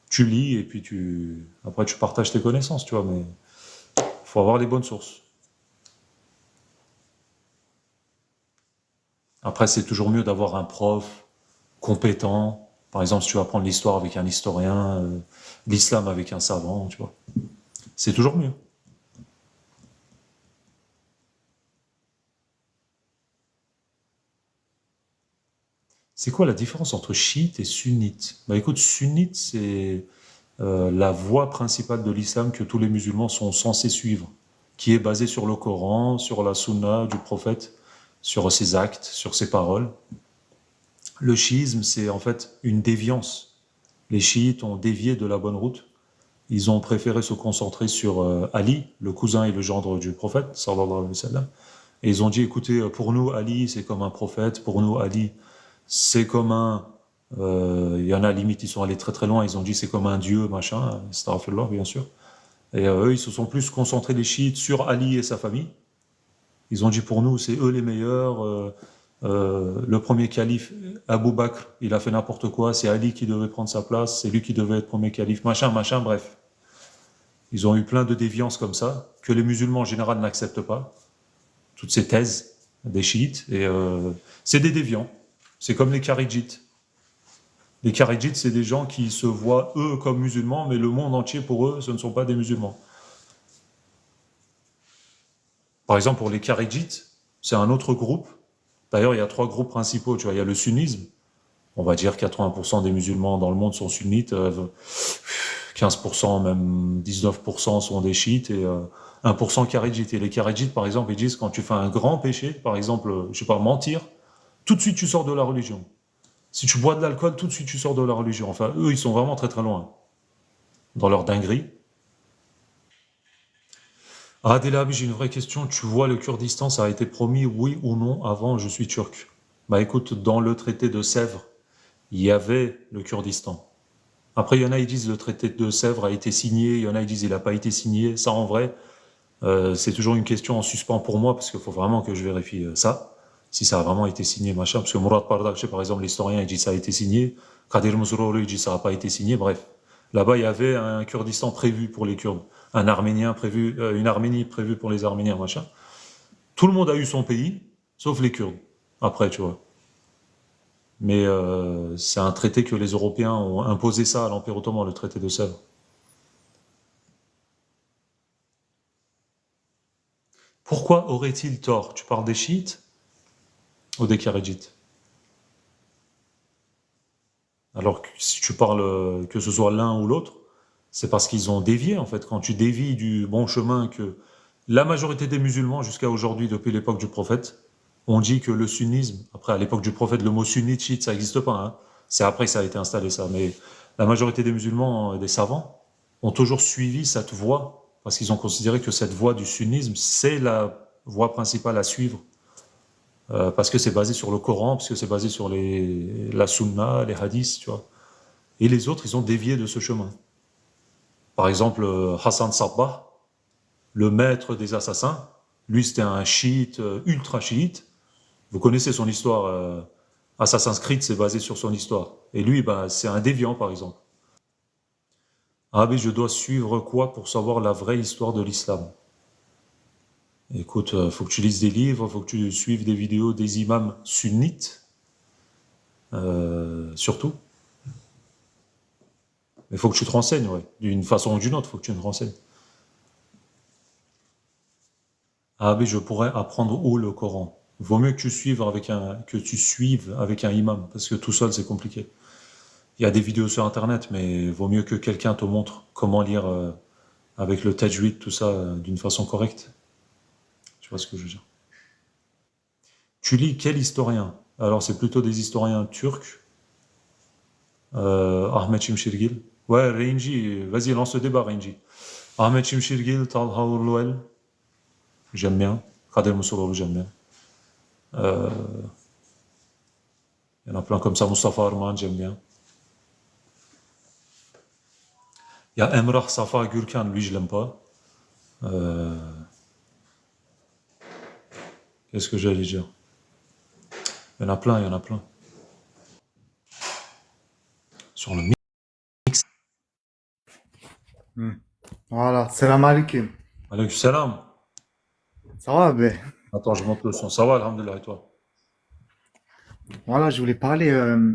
tu lis, et puis après tu partages tes connaissances, tu vois, mais faut avoir les bonnes sources. Après, c'est toujours mieux d'avoir un prof compétent. Par exemple, si tu vas apprendre l'histoire avec un historien, l'islam avec un savant, tu vois. C'est toujours mieux. C'est quoi la différence entre chiite et sunnite? Bah écoute, sunnite, c'est la voie principale de l'islam que tous les musulmans sont censés suivre, qui est basée sur le Coran, sur la sunna du prophète, sur ses actes, sur ses paroles. Le chiisme, c'est en fait une déviance. Les chiites ont dévié de la bonne route. Ils ont préféré se concentrer sur Ali, le cousin et le gendre du prophète, sallallahu alayhi wa sallam. Et ils ont dit, écoutez, pour nous, Ali, c'est comme un prophète. Pour nous, Ali, c'est comme un... Il y en a, limite, ils sont allés très très loin. Ils ont dit, c'est comme un dieu, machin. Astaghfirullah, bien sûr. Et eux, ils se sont plus concentrés, les chiites, sur Ali et sa famille. Ils ont dit, pour nous, c'est eux les meilleurs. Le premier calife, Abu Bakr, il a fait n'importe quoi. C'est Ali qui devait prendre sa place. C'est lui qui devait être premier calife, machin, machin, bref. Ils ont eu plein de déviances comme ça, que les musulmans en général n'acceptent pas. Toutes ces thèses des chiites. Et c'est des déviants. C'est comme les kharidjites. Les kharidjites, c'est des gens qui se voient, eux, comme musulmans, mais le monde entier, pour eux, ce ne sont pas des musulmans. Par exemple, pour les kharidjites, c'est un autre groupe. D'ailleurs, il y a trois groupes principaux. Tu vois, il y a le sunnisme. On va dire 80% des musulmans dans le monde sont sunnites. 15%, même 19% sont des chiites et 1% kharidjites. Et les kharidjites, par exemple, ils disent quand tu fais un grand péché, par exemple, je sais pas, mentir, tout de suite tu sors de la religion. Si tu bois de l'alcool, tout de suite tu sors de la religion. Enfin, eux, ils sont vraiment très très loin dans leur dinguerie. Ah, Delahabi, j'ai une vraie question. Tu vois, le Kurdistan, ça a été promis, oui ou non, avant je suis turc? Bah écoute, dans le traité de Sèvres, il y avait le Kurdistan. Après, il y en a, ils disent le traité de Sèvres a été signé, il y en a, ils disent il n'a pas été signé. Ça, en vrai, c'est toujours une question en suspens pour moi, parce qu'il faut vraiment que je vérifie ça, si ça a vraiment été signé, machin. Parce que Mourad Pardakche, par exemple, l'historien, il dit ça a été signé. Kadir Mouzrouri, il dit ça n'a pas été signé. Bref, là-bas, il y avait un Kurdistan prévu pour les Kurdes, un Arménien prévu, une Arménie prévue pour les Arméniens, machin. Tout le monde a eu son pays, sauf les Kurdes. Après, tu vois. Mais c'est un traité que les Européens ont imposé ça à l'Empire ottoman, le traité de Sèvres. Pourquoi aurait-il tort? Tu parles des chiites ou des kharidjites? Alors que si tu parles que ce soit l'un ou l'autre, c'est parce qu'ils ont dévié en fait. Quand tu dévies du bon chemin que la majorité des musulmans jusqu'à aujourd'hui, depuis l'époque du prophète, ont dit que le sunnisme, après à l'époque du prophète, le mot sunnite, chiite, ça n'existe pas, hein. C'est après que ça a été installé ça. Mais la majorité des musulmans, des savants, ont toujours suivi cette voie parce qu'ils ont considéré que cette voie du sunnisme, c'est la voie principale à suivre. Parce que c'est basé sur le Coran, parce que c'est basé sur la Sunna, les hadiths, tu vois. Et les autres, ils ont dévié de ce chemin. Par exemple, Hassan Sabbah, le maître des assassins, lui c'était un chiite, ultra chiite. Vous connaissez son histoire. Assassin's Creed, c'est basé sur son histoire. Et lui, ben, c'est un déviant, par exemple. Ah, mais je dois suivre quoi pour savoir la vraie histoire de l'islam? Écoute, faut que tu lises des livres, faut que tu suives des vidéos des imams sunnites, surtout. Mais il faut que tu te renseignes, ouais. D'une façon ou d'une autre, il faut que tu te renseignes. Ah, mais je pourrais apprendre où le Coran? Vaut mieux que tu suives avec un imam, parce que tout seul, c'est compliqué. Il y a des vidéos sur Internet, mais vaut mieux que quelqu'un te montre comment lire avec le tajwid, tout ça, d'une façon correcte. Tu vois ce que je veux dire? Tu lis quel historien? Alors, c'est plutôt des historiens turcs, Ahmed Chimchirgil. Ouais, Renji, vas-y, lance le débat, Renji. Ahmed Chimchirgil, Talha Urluel, j'aime bien. Kader Moussologlu, j'aime bien. Euh, Il y en a plein comme ça. Mustafa Arman, j'aime bien. Il y a Emrah Safa Gürkan, lui, je l'aime pas. Euh, Qu'est-ce que j'allais dire? Il y en a plein, il y en a plein. Sur le mix. Hmm. Voilà, salam alaikum. Alaykoum salam. Ça va, ben. Attends, je monte le son. Ça va, alhamdoulilah, et toi? Voilà, je voulais parler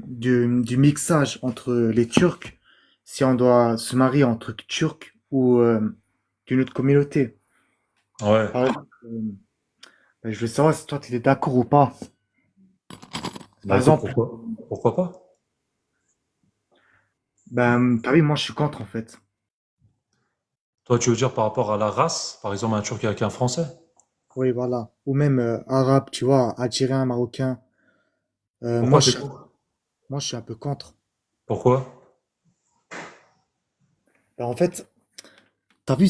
du mixage entre les Turcs, si on doit se marier entre Turcs ou d'une autre communauté. Ouais. Par exemple, ben, je voulais savoir si toi tu étais d'accord ou pas. Bah Par écoute, exemple, pourquoi pas? ben, t'as vu, moi je suis contre en fait. Toi, tu veux dire par rapport à la race, par exemple un Turc avec un Français? Oui, voilà. Ou même arabe, tu vois, algérien, marocain. Euh, moi, Pourquoi t'es je, contre? moi, je suis un peu contre. Pourquoi? Ben, en fait, t'as vu,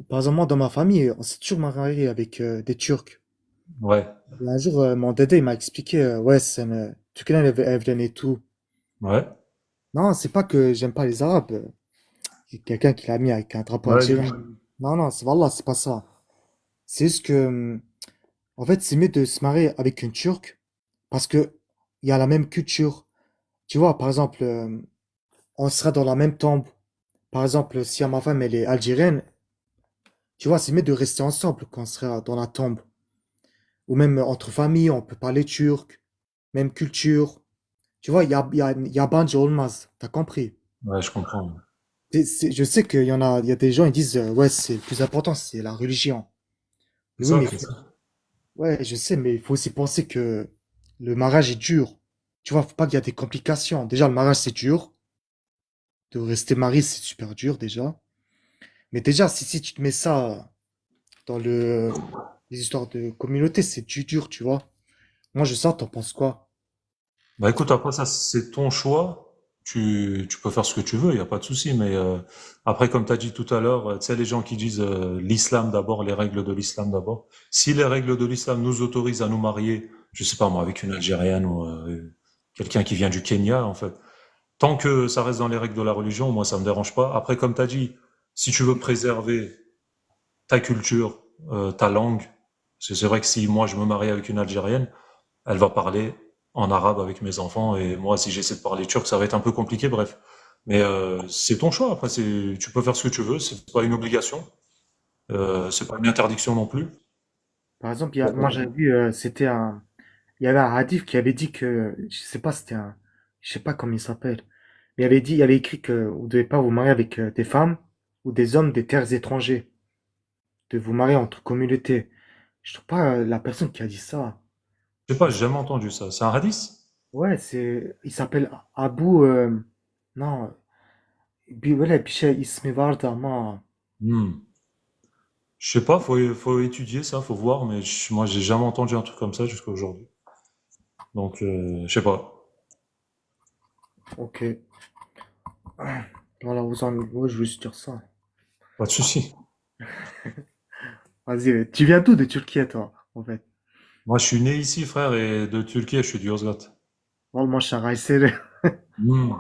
par exemple, moi dans ma famille, on s'est toujours marié avec des Turcs. Ouais, Et un jour, mon dédé, il m'a expliqué, ouais, Turkey Evlen et tout. ouais, Non, c'est pas que j'aime pas les Arabes. Il y a quelqu'un qui l'a mis avec un drapeau ouais, algérien. Non, non, voilà, c'est pas ça. C'est juste que, en fait, c'est mieux de se marier avec une Turque parce que il y a la même culture. Tu vois, par exemple, on sera dans la même tombe. Par exemple, si ma femme, elle est algérienne, tu vois, c'est mieux de rester ensemble quand on sera dans la tombe. Ou même entre familles, on peut parler turc, même culture. Tu vois, yabancı olmaz. T'as compris? ouais, je comprends. Je sais il y a des gens, ils disent, ouais, c'est le plus important, c'est la religion. C'est Mais oui, ça, mais c'est ça. ouais, je sais, mais il faut aussi penser que le mariage est dur. Tu vois, faut pas qu'il y a des complications. Déjà, le mariage, c'est dur. De rester marié, c'est super dur, déjà. Mais déjà, si tu te mets ça dans les histoires de communauté, c'est dur, tu vois. Moi, je sais, t'en penses quoi? Bah écoute, après ça, c'est ton choix. Tu peux faire ce que tu veux, il n'y a pas de souci. Mais après, comme tu as dit tout à l'heure, tu sais, les gens qui disent l'islam d'abord, les règles de l'islam d'abord. Si les règles de l'islam nous autorisent à nous marier, je sais pas moi, avec une Algérienne ou quelqu'un qui vient du Kenya, en fait, tant que ça reste dans les règles de la religion, moi, ça me dérange pas. Après, comme tu as dit, si tu veux préserver ta culture, ta langue, parce que c'est vrai que si moi, je me marie avec une Algérienne, elle va parler en arabe avec mes enfants et moi, si j'essaie de parler turc, ça va être un peu compliqué, bref. Mais c'est ton choix. Après, tu peux faire ce que tu veux. C'est pas une obligation. C'est pas une interdiction non plus. Par exemple, moi, j'avais vu, il y avait un hadith qui avait dit que, je sais pas, je sais pas comment il s'appelle, mais il avait écrit que vous devez pas vous marier avec des femmes ou des hommes des terres étrangers, de vous marier entre communautés. Je trouve pas la personne qui a dit ça. Je sais pas, j'ai jamais entendu ça. C'est un hadith? Ouais, il s'appelle Abu, non, voilà, bir şey ismi vardı ama. Hmm. Je sais pas, faut étudier ça, faut voir, mais moi, j'ai jamais entendu un truc comme ça jusqu'à aujourd'hui. Donc, je sais pas. Ok. Voilà, ouais, je voulais juste dire ça. Pas de souci. Vas-y, tu viens d'où de Turquie, toi, en fait? Moi, je suis né ici, frère, et de Turquie, je suis du Yozgat. Voilà, moi, je suis un Kayseri. Hmm.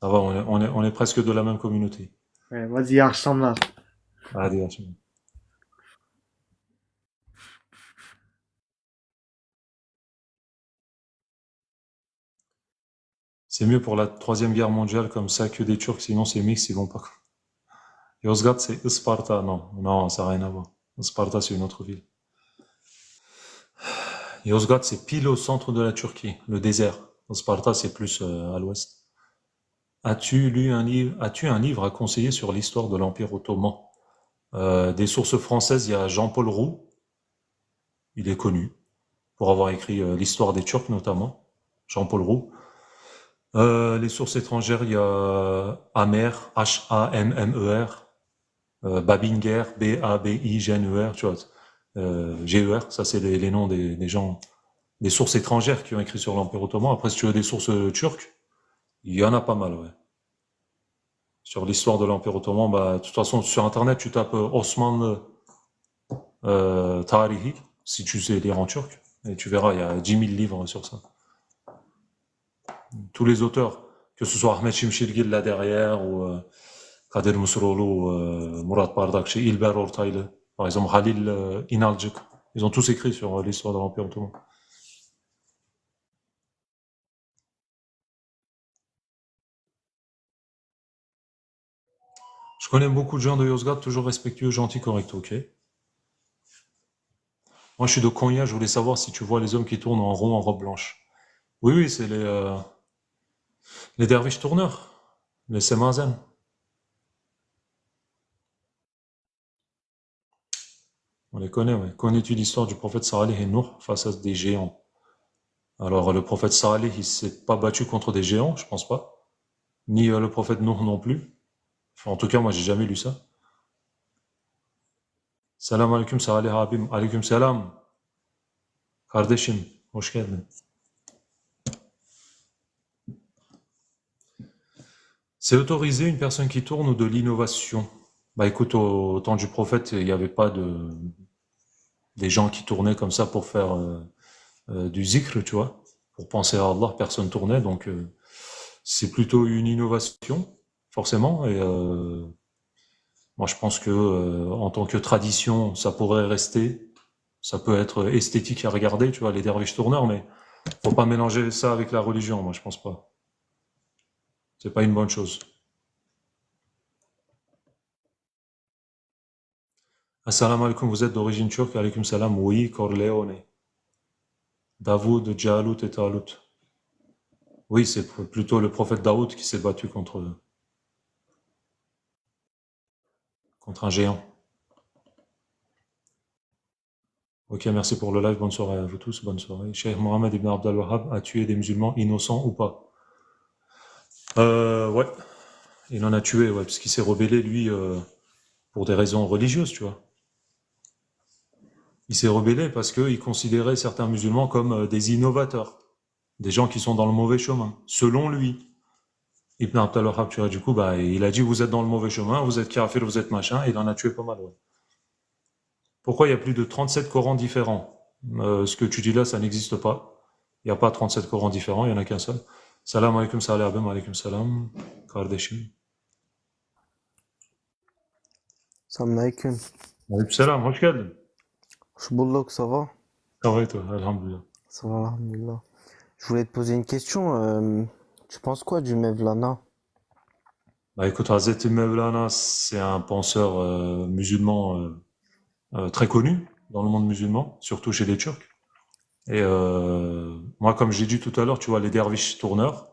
Ça va, on est presque de la même communauté. Ouais, vas-y, akşamlar. Allez, merci. C'est mieux pour la Troisième Guerre mondiale comme ça que des Turcs, sinon c'est mix, ils vont pas. Yozgat, c'est Isparta. Non, non, ça n'a rien à voir. Isparta, c'est une autre ville. Yozgat, c'est pile au centre de la Turquie, le désert. Isparta, c'est plus à l'ouest. As-tu un livre à conseiller sur l'histoire de l'Empire ottoman? Des sources françaises, il y a Jean-Paul Roux, il est connu pour avoir écrit l'histoire des Turcs notamment. Jean-Paul Roux. Les sources étrangères, il y a Hamer, Hammer, Babinger, Babigner, tu vois. Ger, ça c'est les noms des gens, des sources étrangères qui ont écrit sur l'Empire ottoman. Après, si tu veux des sources turques, il y en a pas mal, ouais. Sur l'histoire de l'Empire ottoman, bah, de toute façon, sur Internet, tu tapes Osman, Tarihi, si tu sais lire en turc. Et tu verras, il y a 10 000 livres sur ça. Tous les auteurs, que ce soit Ahmed Shimshirgil là derrière, ou Kader Mousroulou, ou Murat Bardakchi, Ilber Ortaylı, par exemple Halil Inalcık, ils ont tous écrit sur l'histoire de l'Empire ottoman. Je connais beaucoup de gens de Yozgat, toujours respectueux, gentils, corrects, ok. Moi, je suis de Konya, je voulais savoir si tu vois les hommes qui tournent en rond en robe blanche. Oui, oui, c'est les derviches tourneurs, les semazen. On les connaît, ouais. Connais-tu l'histoire du prophète Salih et Nuh face à des géants? Alors, le prophète Salih, il s'est pas battu contre des géants, je pense pas. Ni le prophète Nuh non plus. Enfin, en tout cas, moi, j'ai jamais lu ça. Salam alaikum, Salih abim. Alaikum salam. Kardeşim, hoş geldin. C'est autorisé une personne qui tourne ou de l'innovation? Bah écoute, au temps du prophète, il n'y avait pas des gens qui tournaient comme ça pour faire du zikr, tu vois. Pour penser à Allah, personne tournait, donc c'est plutôt une innovation, forcément. Et moi, je pense que en tant que tradition, ça pourrait rester. Ça peut être esthétique à regarder, tu vois, les derviches tourneurs, mais faut pas mélanger ça avec la religion, moi, je pense pas. C'est pas une bonne chose. Assalamu alaikum, vous êtes d'origine turque? Alaikum salam, oui, Corleone. Davoud, Jalut et Talut. Oui, c'est plutôt le prophète Daoud qui s'est battu contre un géant. Ok, merci pour le live, bonne soirée à vous tous, bonne soirée. Cheikh Mohammed ibn Abdel Wahhab a tué des musulmans innocents ou pas? Ouais, il en a tué, ouais, parce qu'il s'est rebellé, lui, pour des raisons religieuses, tu vois. Il s'est rebellé parce qu'il considérait certains musulmans comme des innovateurs, des gens qui sont dans le mauvais chemin, selon lui. Ibn Abdel Wahhab, tu vois, du coup, bah, il a dit, vous êtes dans le mauvais chemin, vous êtes kafir, vous êtes machin, et il en a tué pas mal, ouais. Pourquoi il y a plus de 37 Corans différents? Ce que tu dis là, ça n'existe pas. Il n'y a pas 37 Corans différents, il n'y en a qu'un seul. Salam alaikum, salam alaikum, alaikum salam, Kardashim. Salam alaikum. Alaikum salam, hoş geldin. Shbullok, ça va? Ça va et toi? Alhamdulillah. Ça va, alhamdulillah. Je voulais te poser une question. Tu penses quoi du Mevlana? Bah écoute, Hazreti Mevlana, c'est un penseur musulman très connu dans le monde musulman, surtout chez les Turcs. Et moi, comme j'ai dit tout à l'heure, tu vois, les derviches tourneurs,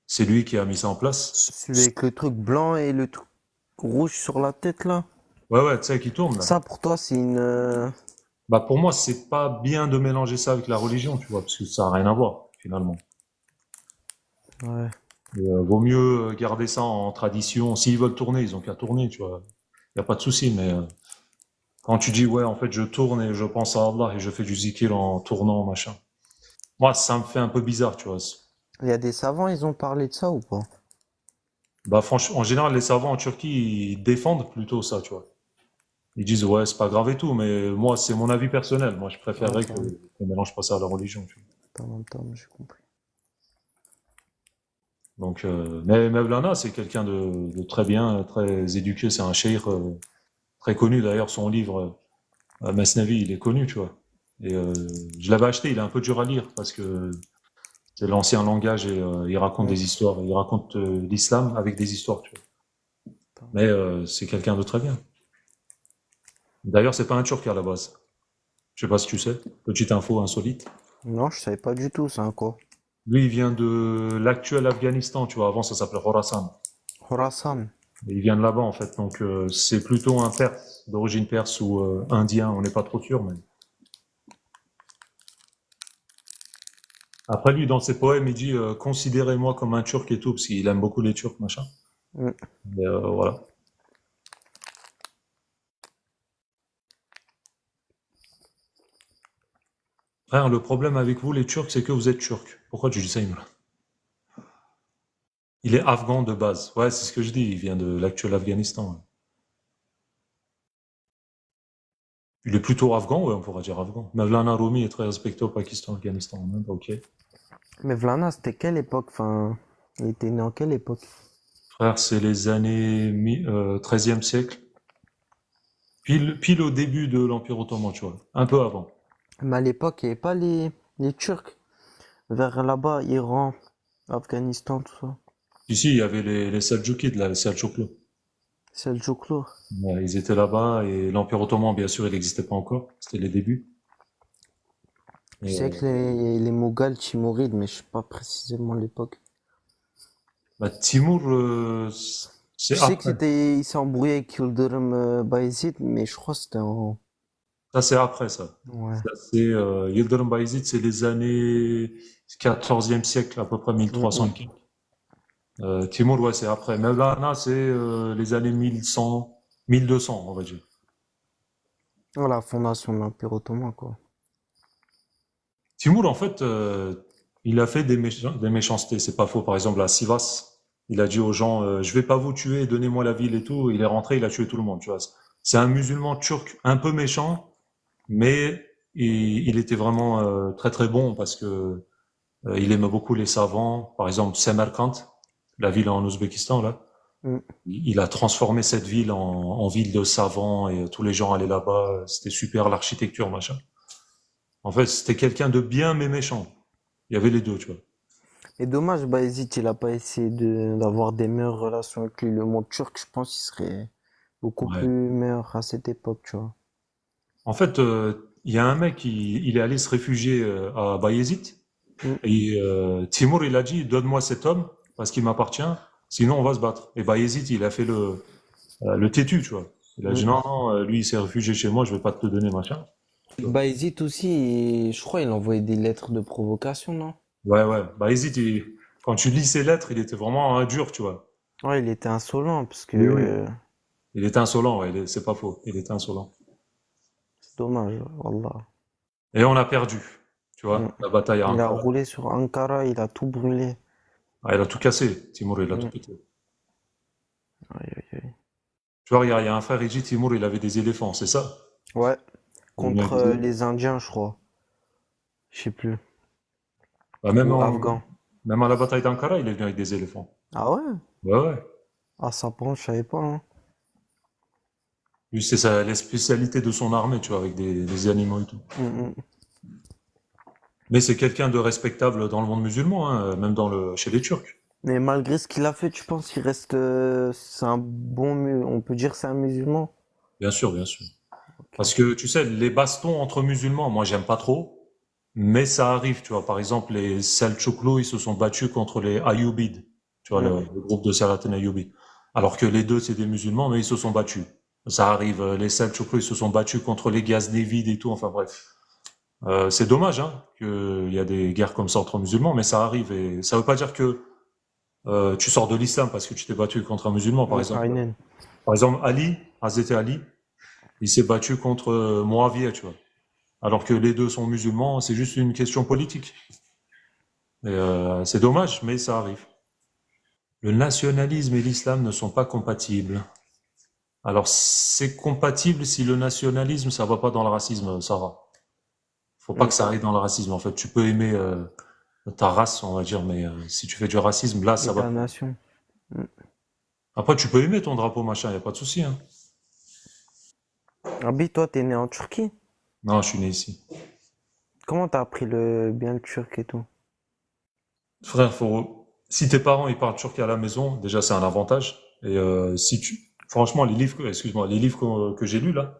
c'est lui qui a mis ça en place. Celui avec le truc blanc et le truc rouge sur la tête là? Ouais, ouais, tu sais, qui tourne là. Ça pour toi c'est une... Bah pour moi, c'est pas bien de mélanger ça avec la religion, tu vois, parce que ça n'a rien à voir, finalement. Ouais. Et, vaut mieux garder ça en tradition. S'ils veulent tourner, ils ont qu'à tourner, tu vois. Il n'y a pas de souci, mais quand tu dis, ouais, en fait, je tourne et je pense à Allah et je fais du zikir en tournant, machin. Moi, ça me fait un peu bizarre, tu vois. Il y a des savants, ils ont parlé de ça ou pas? Bah franchement, en général, les savants en Turquie, ils défendent plutôt ça, tu vois. Ils disent, ouais, c'est pas grave et tout, mais moi, c'est mon avis personnel. Moi, je Ouais, préférerais qu'on mélange pas ça à la religion, tu vois. j'ai compris. Donc, mais Mevlana, c'est quelqu'un de très bien, très éduqué. C'est un cheikh très connu. D'ailleurs, son livre, Mesnevi, il est connu, tu vois. Et je l'avais acheté, il est un peu dur à lire parce que c'est l'ancien langage et il raconte Ouais. des histoires. Il raconte l'islam avec des histoires, tu vois. Mais c'est quelqu'un de très bien. D'ailleurs, c'est pas un Turc à la base. Je sais pas si tu sais. Petite info insolite. Non, je savais pas du tout, c'est un quoi? Lui, il vient de l'actuel Afghanistan, tu vois. Avant, ça s'appelait Khorasan. Khorasan. Et il vient de là-bas, en fait. Donc, c'est plutôt un Perse, d'origine perse ou indien. On n'est pas trop sûr, mais. Après, lui, dans ses poèmes, il dit considérez-moi comme un Turc et tout, parce qu'il aime beaucoup les Turcs, machin. Mm. Mais voilà. Frère, le problème avec vous, les Turcs, c'est que vous êtes Turcs. Pourquoi tu dis ça, Imran? Il est afghan de base. Ouais, c'est ce que je dis. Il vient de l'actuel Afghanistan. Ouais. Il est plutôt afghan, ouais, on pourra dire afghan. Mevlana Rumi est très respecté au Pakistan, Afghanistan, en Inde, ok. Mais Vlana, c'était quelle époque? Enfin, il était né en quelle époque? Frère, c'est les années 13e siècle, pile au début de l'Empire ottoman, tu vois, un peu avant. Mais à l'époque, il n'y avait pas les Turcs. Vers là-bas, Iran, Afghanistan, tout ça. Ici, il y avait les Seldjoukides, là, les Selçuklu. Selçuklu. Ouais, ils étaient là-bas et l'Empire ottoman, bien sûr, il n'existait pas encore. C'était les débuts. Je Et, sais que les Moghals, Timurides, mais je sais pas précisément l'époque. bah, Timur, c'est Je sais que après. il s'est embrouillé avec Yıldırım Bayezid, mais je crois que c'était en... Ça, c'est après, ça. Ouais. Ça, c'est Yıldırım Bayezid, c'est les années 14e siècle, à peu près Mm, 1300 et mm. quelques. Timur, ouais, c'est après. Mevlana, c'est les années 1100, 1200, on va dire. Ouais, la fondation de l'Empire ottoman, quoi. Timur, en fait, il a fait des méchancetés, c'est pas faux. Par exemple, à Sivas, il a dit aux gens, je vais pas vous tuer, donnez-moi la ville et tout. Il est rentré, il a tué tout le monde, tu vois. C'est un musulman turc un peu méchant, mais il était vraiment très très bon parce que il aimait beaucoup les savants. Par exemple, Samarkand, la ville en Ouzbékistan, là. Mm. Il a transformé cette ville en ville de savants et tous les gens allaient là-bas. C'était super, l'architecture, machin. En fait, c'était quelqu'un de bien mais méchant. Il y avait les deux, tu vois. Et dommage, Bayezid, il a pas essayé d'avoir des meilleures relations avec lui. Le monde turc, je pense, il serait beaucoup plus Ouais. meilleur à cette époque, tu vois. En fait, il y a un mec, il est allé se réfugier à Bayezid. Mm. Et Timur, il a dit, donne-moi cet homme parce qu'il m'appartient, sinon on va se battre. Et Bayezid, il a fait le têtu, tu vois. Il a dit, Mm. non, non, lui, il s'est réfugié chez moi, je vais pas te le donner, machin. Bayezid aussi, je crois, il envoyait des lettres de provocation, non? Ouais, ouais. Bayezid, quand tu lis ses lettres, il était vraiment dur, tu vois. Ouais, il était insolent, parce Oui, oui. que Il était insolent, ouais, c'est pas faux. Il était insolent. c'est dommage, wallah. Et on a perdu, tu Mm. vois, la bataille à Il a Ankara. roulé sur Ankara, il a tout brûlé. Ah, il a tout cassé, Timur, il a tout Mm. pété. Aïe, aïe, aïe. Tu vois, il y a un frère, il dit, Timur, il avait des éléphants, c'est ça? Ouais, Il met contre des éléphants. les Indiens, je crois. Je sais plus. Bah, Ou Afghans. même à la bataille d'Ankara, il est venu avec des éléphants. Ah ouais? Ouais, ouais. Ah, ça, par contre, je savais pas, hein. Lui, c'est la spécialité de son armée, tu vois, avec des animaux et tout. Mm, mm. Mais c'est quelqu'un de respectable dans le monde musulman, hein, même chez les Turcs. Mais malgré ce qu'il a fait, tu penses qu'il reste... c'est un bon... On peut dire que c'est un musulman? Bien sûr, bien sûr. Ok. Parce que, tu sais, les bastons entre musulmans, moi, j'aime pas trop. Mais ça arrive, tu vois. Par exemple, les Selçuklu, ils se sont battus contre les Ayyubides. Tu vois, Mm. le groupe de Salatin Ayyubi. Alors que les deux, c'est des musulmans, mais ils se sont battus. Ça arrive. Les Selçuklu, ils se sont battus contre les Ghaznavides et tout. Enfin, bref. C'est dommage, hein, qu'il y a des guerres comme ça entre musulmans, mais ça arrive. Et ça veut pas dire que tu sors de l'islam parce que tu t'es battu contre un musulman, par Mm, exemple. aynen. Par exemple, Ali, Hazreti Ali, il s'est battu contre Muawiyah, tu vois. Alors que les deux sont musulmans, c'est juste une question politique. Et, c'est dommage, mais ça arrive. Le nationalisme et l'islam ne sont pas compatibles. Alors, c'est compatible si le nationalisme, ça va pas dans le racisme, Sarah. Faut pas Mm. que ça aille dans le racisme. En fait, tu peux aimer ta race, on va dire, mais si tu fais du racisme, là, Et ça va. ta nation. Mm. Après, tu peux aimer ton drapeau, machin, y a pas de souci, hein. Abi, toi, t'es né en Turquie? Non, je suis né ici. Comment t'as appris bien le turc et tout? Frère, si tes parents ils parlent turc à la maison, déjà c'est un avantage. Et franchement, excuse-moi, les livres que j'ai lus là,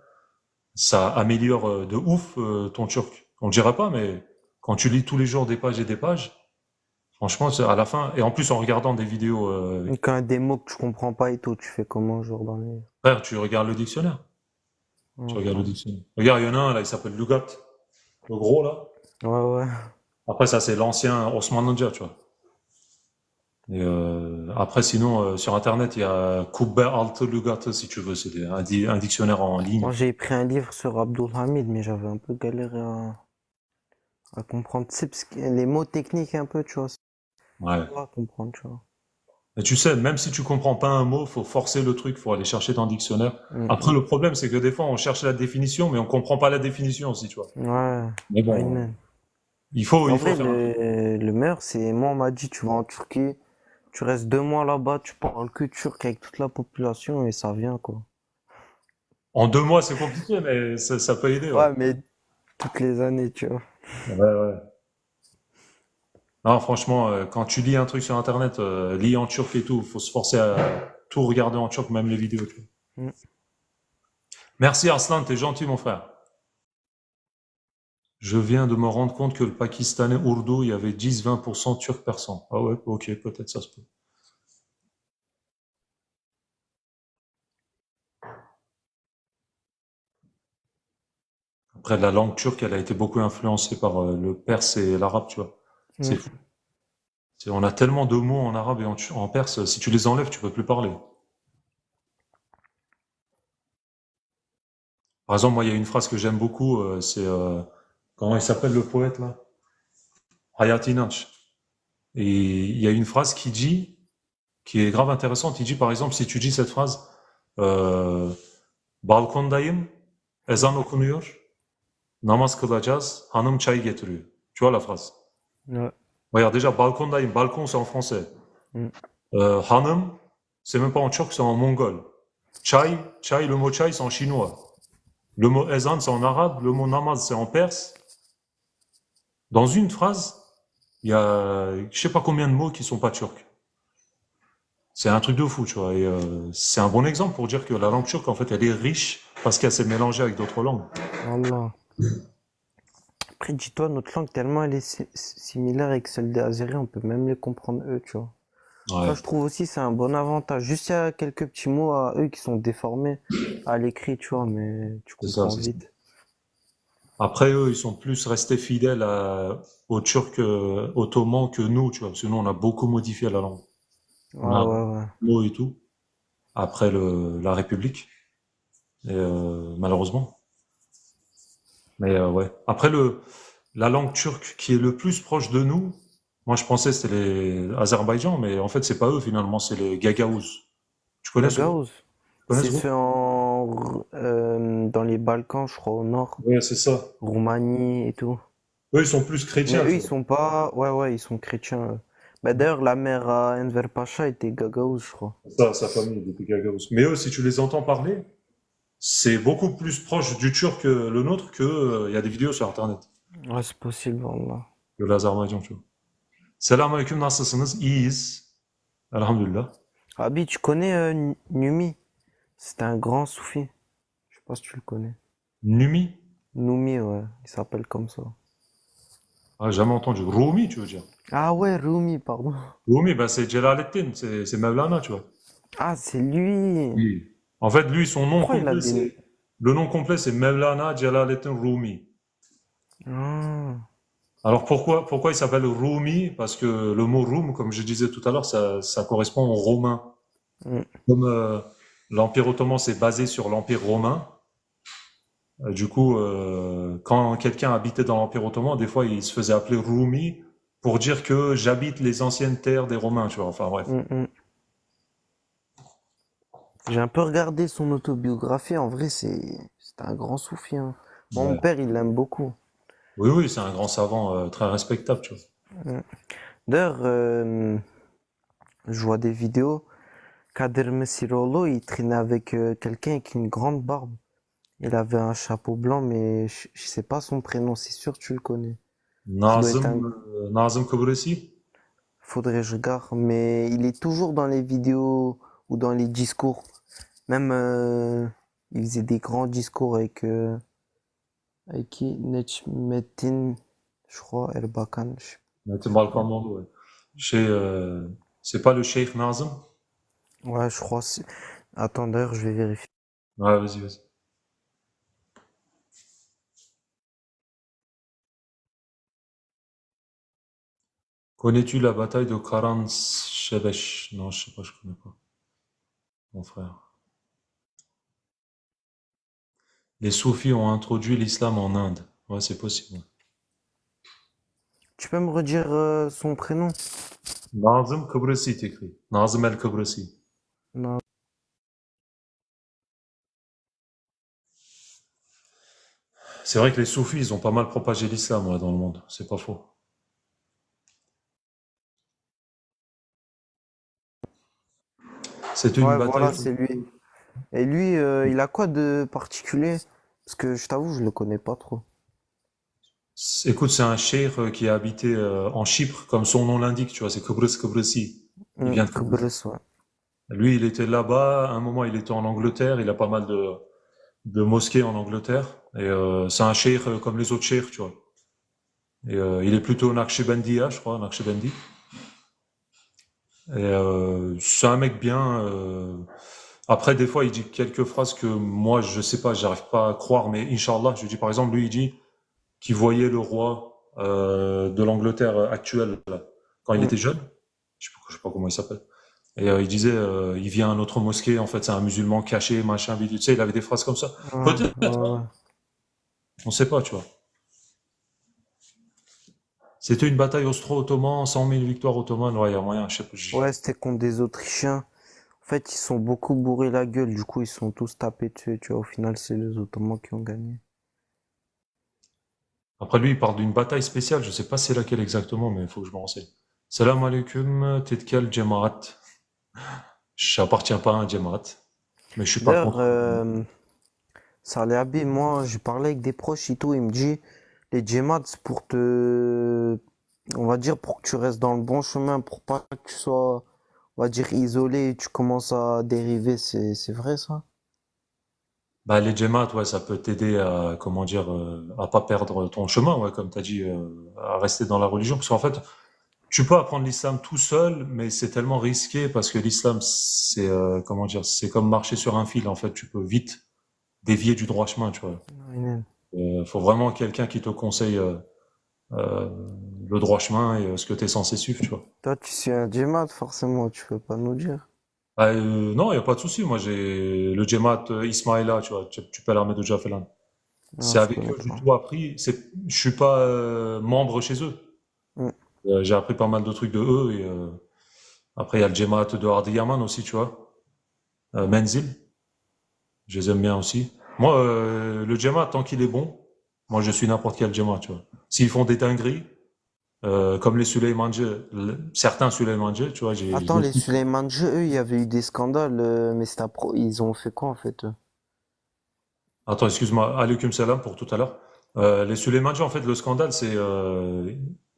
ça améliore de ouf ton turc. On le dira pas, mais quand tu lis tous les jours des pages et des pages, franchement, à la fin, et en plus en regardant des vidéos, Et quand il y a des mots que tu comprends pas et tout, tu fais comment, genre, dans les... frère, tu regardes le dictionnaire. Tu Ok. regardes le dictionnaire. Regarde, il y en a un là, il s'appelle Lugat, le gros là. Ouais, ouais. Après ça, c'est l'ancien Osman Nodja, tu vois. Et après, sinon, sur Internet, il y a Kubbe Altı Lugatı, si tu veux. C'est un dictionnaire en ligne. Moi, j'ai pris un livre sur Abdulhamid, mais j'avais un peu galéré à comprendre. Tu sais, parce que les mots techniques un peu, tu vois, c'est Ouais. pas à comprendre, tu vois. Mais tu sais, même si tu comprends pas un mot, faut forcer le truc, faut aller chercher dans le dictionnaire. Après, Mm. le problème, c'est que des fois, on cherche la définition, mais on comprend pas la définition aussi, tu vois. Ouais, Mais bon, aynen. il En faut vrai, faire un truc. le meilleur, c'est, moi, on m'a dit, tu vas en Turquie, tu restes 2 mois là-bas, tu parles que turc avec toute la population et ça vient, quoi. En 2 mois, c'est compliqué, mais ça peut aider, ouais. Ouais, mais toutes les années, tu vois. Ouais, ouais. Non, franchement, quand tu lis un truc sur Internet, lis en turc et tout, faut se forcer à tout regarder en turc, même les vidéos, tu vois. Mm. Merci Arslan, t'es gentil, mon frère. Je viens de me rendre compte que le pakistanais ourdou, il y avait 10-20% turc persan. Ah ouais, ok, peut-être ça se peut. Après, la langue turque, elle a été beaucoup influencée par le perse et l'arabe, tu vois. C'est Mm. fou. On a tellement de mots en arabe et en perse, si tu les enlèves, tu peux plus parler. Par exemple, moi, il y a une phrase que j'aime beaucoup, comment il s'appelle le poète là? Hayati Inanç. Et il y a une phrase qui est grave intéressante. Il dit, par exemple, si tu dis cette phrase, euh, balkondayım, ezan okunuyor, namaz kılacağız, hanım çay getiriyor. Tu vois la phrase? Ouais. Regarde, déjà, balkondayım, balcon, c'est en français. Mm. Hanım, c'est même pas en turc, c'est en mongol. Chai, le mot chai, c'est en chinois. Le mot ezan, c'est en arabe. Le mot namaz, c'est en perse. Dans une phrase, il y a je sais pas combien de mots qui sont pas turcs. C'est un truc de fou, tu vois. Et c'est un bon exemple pour dire que la langue turque, en fait, elle est riche parce qu'elle s'est mélangée avec d'autres langues. Voilà. Après, dis-toi, notre langue, tellement elle est similaire avec celle des Azéris, on peut même les comprendre eux, tu vois. Ça, Ouais, je trouve aussi, c'est un bon avantage. Juste, il y a quelques petits mots à eux qui sont déformés à l'écrit, tu vois, mais tu c'est ça, comprends c'est ça. vite. Après, eux, ils sont plus restés fidèles aux Turcs ottomans que nous, tu vois. Parce que nous, on a beaucoup modifié la langue. Ouais, On a ouais, ouais. mots et tout, après la République, et, malheureusement. Mais ouais. Après, la langue turque qui est le plus proche de nous, moi je pensais que c'était les Azerbaïdjan, mais en fait c'est pas eux finalement, c'est les Gagaouz. Tu connais ce groupe? Gagauz, Tu connais c'est ce fait groupe? dans les Balkans, je crois, au nord. Ouais, c'est ça. Roumanie et tout. Eux ils sont plus Mais chrétiens, eux, tu ils vois. sont pas. Ouais, ouais, ils sont chrétiens. Bah, d'ailleurs, la mère à Enver Pacha était Gagauz, je crois. Ça, sa famille était Gagaouz. Mais eux, si tu les entends parler, c'est beaucoup plus proche du turc que le nôtre que il y a des vidéos sur internet Ouais, c'est possible, Wallah. de l'Azerbaïdjan, tu vois. Selam aleyküm, nasılsınız? İyiyiz. Elhamdülillah. Abi, tu connais Numi? C'était un grand soufi. Je sais pas si tu le connais. Numi? Numi, ouais, il s'appelle comme ça. Ah, jamais entendu. Rumi, tu veux dire? Ah ouais, Rumi, pardon. Rumi, ben c'est Jalaluddin, c'est Mevlana, tu vois. Ah, c'est lui. Oui. En fait, lui, son nom Pourquoi il a complet, des... le nom complet, c'est Mevlana Jalaluddin Rumi. Ah, Alors pourquoi il s'appelle Rumi? Parce que le mot Roum, comme je disais tout à l'heure, ça correspond aux Romains. mm, Comme l'Empire ottoman s'est basé sur l'Empire romain, du coup, quand quelqu'un habitait dans l'Empire ottoman, des fois, il se faisait appeler Rumi pour dire que j'habite les anciennes terres des Romains, tu vois. Enfin bref. mm. J'ai un peu regardé son autobiographie. En vrai, c'est un grand soufi, hein. Moi, mon Ouais. père, il l'aime beaucoup. Oui, oui, c'est un grand savant très respectable, tu vois. Mm. D'ailleurs, je vois des vidéos. Kader Messiroğlu, il traînait avec quelqu'un avec une grande barbe. Il avait un chapeau blanc, mais je sais pas son prénom. C'est sûr que tu le connais. Ça doit être un... Nazım Kıbrıs'ı. Faudrait que je regarde. Mais il est toujours dans les vidéos ou dans les discours. Même, il faisait des grands discours avec qui? Necmettin, je crois, Erbakan. Metin Je sais pas. Balkanlı, ouais. Chez, c'est pas le Cheikh Nazım? Ouais, je crois. Attends, d'ailleurs, je vais vérifier. Ouais, vas-y, vas-y. Connais-tu la bataille de Karan Shebesh? Non, je sais pas, je connais pas. Mon frère. Les soufis ont introduit l'islam en Inde. Ouais, c'est possible. Tu peux me redire son prénom? Nazım Kıbrısi t'écrit. Nazım el Kıbrısi. Non. C'est vrai que les soufis, ils ont pas mal propagé l'islam ouais, dans le monde. C'est pas faux. C'était une Ouais, bataille. voilà, c'est lui. Et lui, il a quoi de particulier? Parce que je t'avoue, je le connais pas trop. Écoute, c'est un cheikh qui a habité en Chypre, comme son nom l'indique, tu vois, c'est Kıbrıs Kıbrısi. Il vient de Kıbrıs. Kıbrıs, ouais. Lui, il était là-bas. À un moment, il était en Angleterre. Il a pas mal de mosquées en Angleterre. Et c'est un cheikh comme les autres cheikhs, tu vois. Et il est plutôt Naqshbandiya, je crois, Naqshbandi. Et c'est un mec bien. Après, des fois, il dit quelques phrases que moi, je sais pas, j'arrive pas à croire, mais Inch'Allah, je dis par exemple, lui, il dit qu'il voyait le roi de l'Angleterre actuelle, là, quand il Mm. était jeune. Je sais pas comment il s'appelle. Et il disait, il vient à notre mosquée, en fait, c'est un musulman caché, machin, bidule. Tu sais, il avait des phrases comme ça. Ouais, Peut-être, ouais, hein, ouais. on sait pas, tu vois. C'était une bataille austro-ottoman, 100 000 victoires ottomanes, ouais, il y a moyen, je sais pas. Ouais, c'était contre des Autrichiens. En fait, ils sont beaucoup bourrés la gueule, du coup, ils sont tous tapés dessus, tu vois. Au final, c'est les Ottomans qui ont gagné. Après lui, il parle d'une bataille spéciale, je sais pas c'est laquelle exactement, mais il faut que je me renseigne. Salam alaikum, t'es de quel Jamaat? J'appartiens pas à un Jamaat, mais je suis pas D'ailleurs, contre. Saleh Abi, moi, j'ai parlé avec des proches et tout, il me dit, les djemats, c'est pour te, on va dire, pour que tu restes dans le bon chemin, pour pas que tu sois, on va dire, isolé et tu commences à dériver, c'est vrai ça? Bah, les Jamaat, ouais, ça peut t'aider à, comment dire, à pas perdre ton chemin, ouais, comme t'as dit, à rester dans la religion. Parce qu'en fait, tu peux apprendre l'islam tout seul, mais c'est tellement risqué parce que l'islam, c'est, comment dire, c'est comme marcher sur un fil, en fait. Tu peux vite dévier du droit chemin, tu vois. Aynen. Faut vraiment quelqu'un qui te conseille euh, le droit chemin et ce que tu es censé suivre, tu vois. Toi, tu suis un djemat, forcément, tu peux pas nous dire. Bah, non, il n'y a pas de souci. Moi, j'ai le Djemat Ismaïla, tu vois, tu peux l'armée de Jafelan. C'est Non, je avec connais eux que j'ai pas. tout appris. Je suis pas membre chez eux. Mm. J'ai appris pas mal de trucs de eux. Et après, il y a le Djemat de Hardi Yaman aussi, tu vois. Menzil, je les aime bien aussi. Moi, le Djemat, tant qu'il est bon, moi, je suis n'importe quel Djemat, tu vois. S'ils font des dingueries, comme les Suleymanje, certains Suleymanje, tu vois, j'ai Attends, des les trucs. Suleiman eux, il y avait eu des scandales, mais c'était ils ont fait quoi, en fait, eux? Attends, excuse-moi, alaikum salam pour tout à l'heure. Les Suleymanje, en fait, le scandale, c'est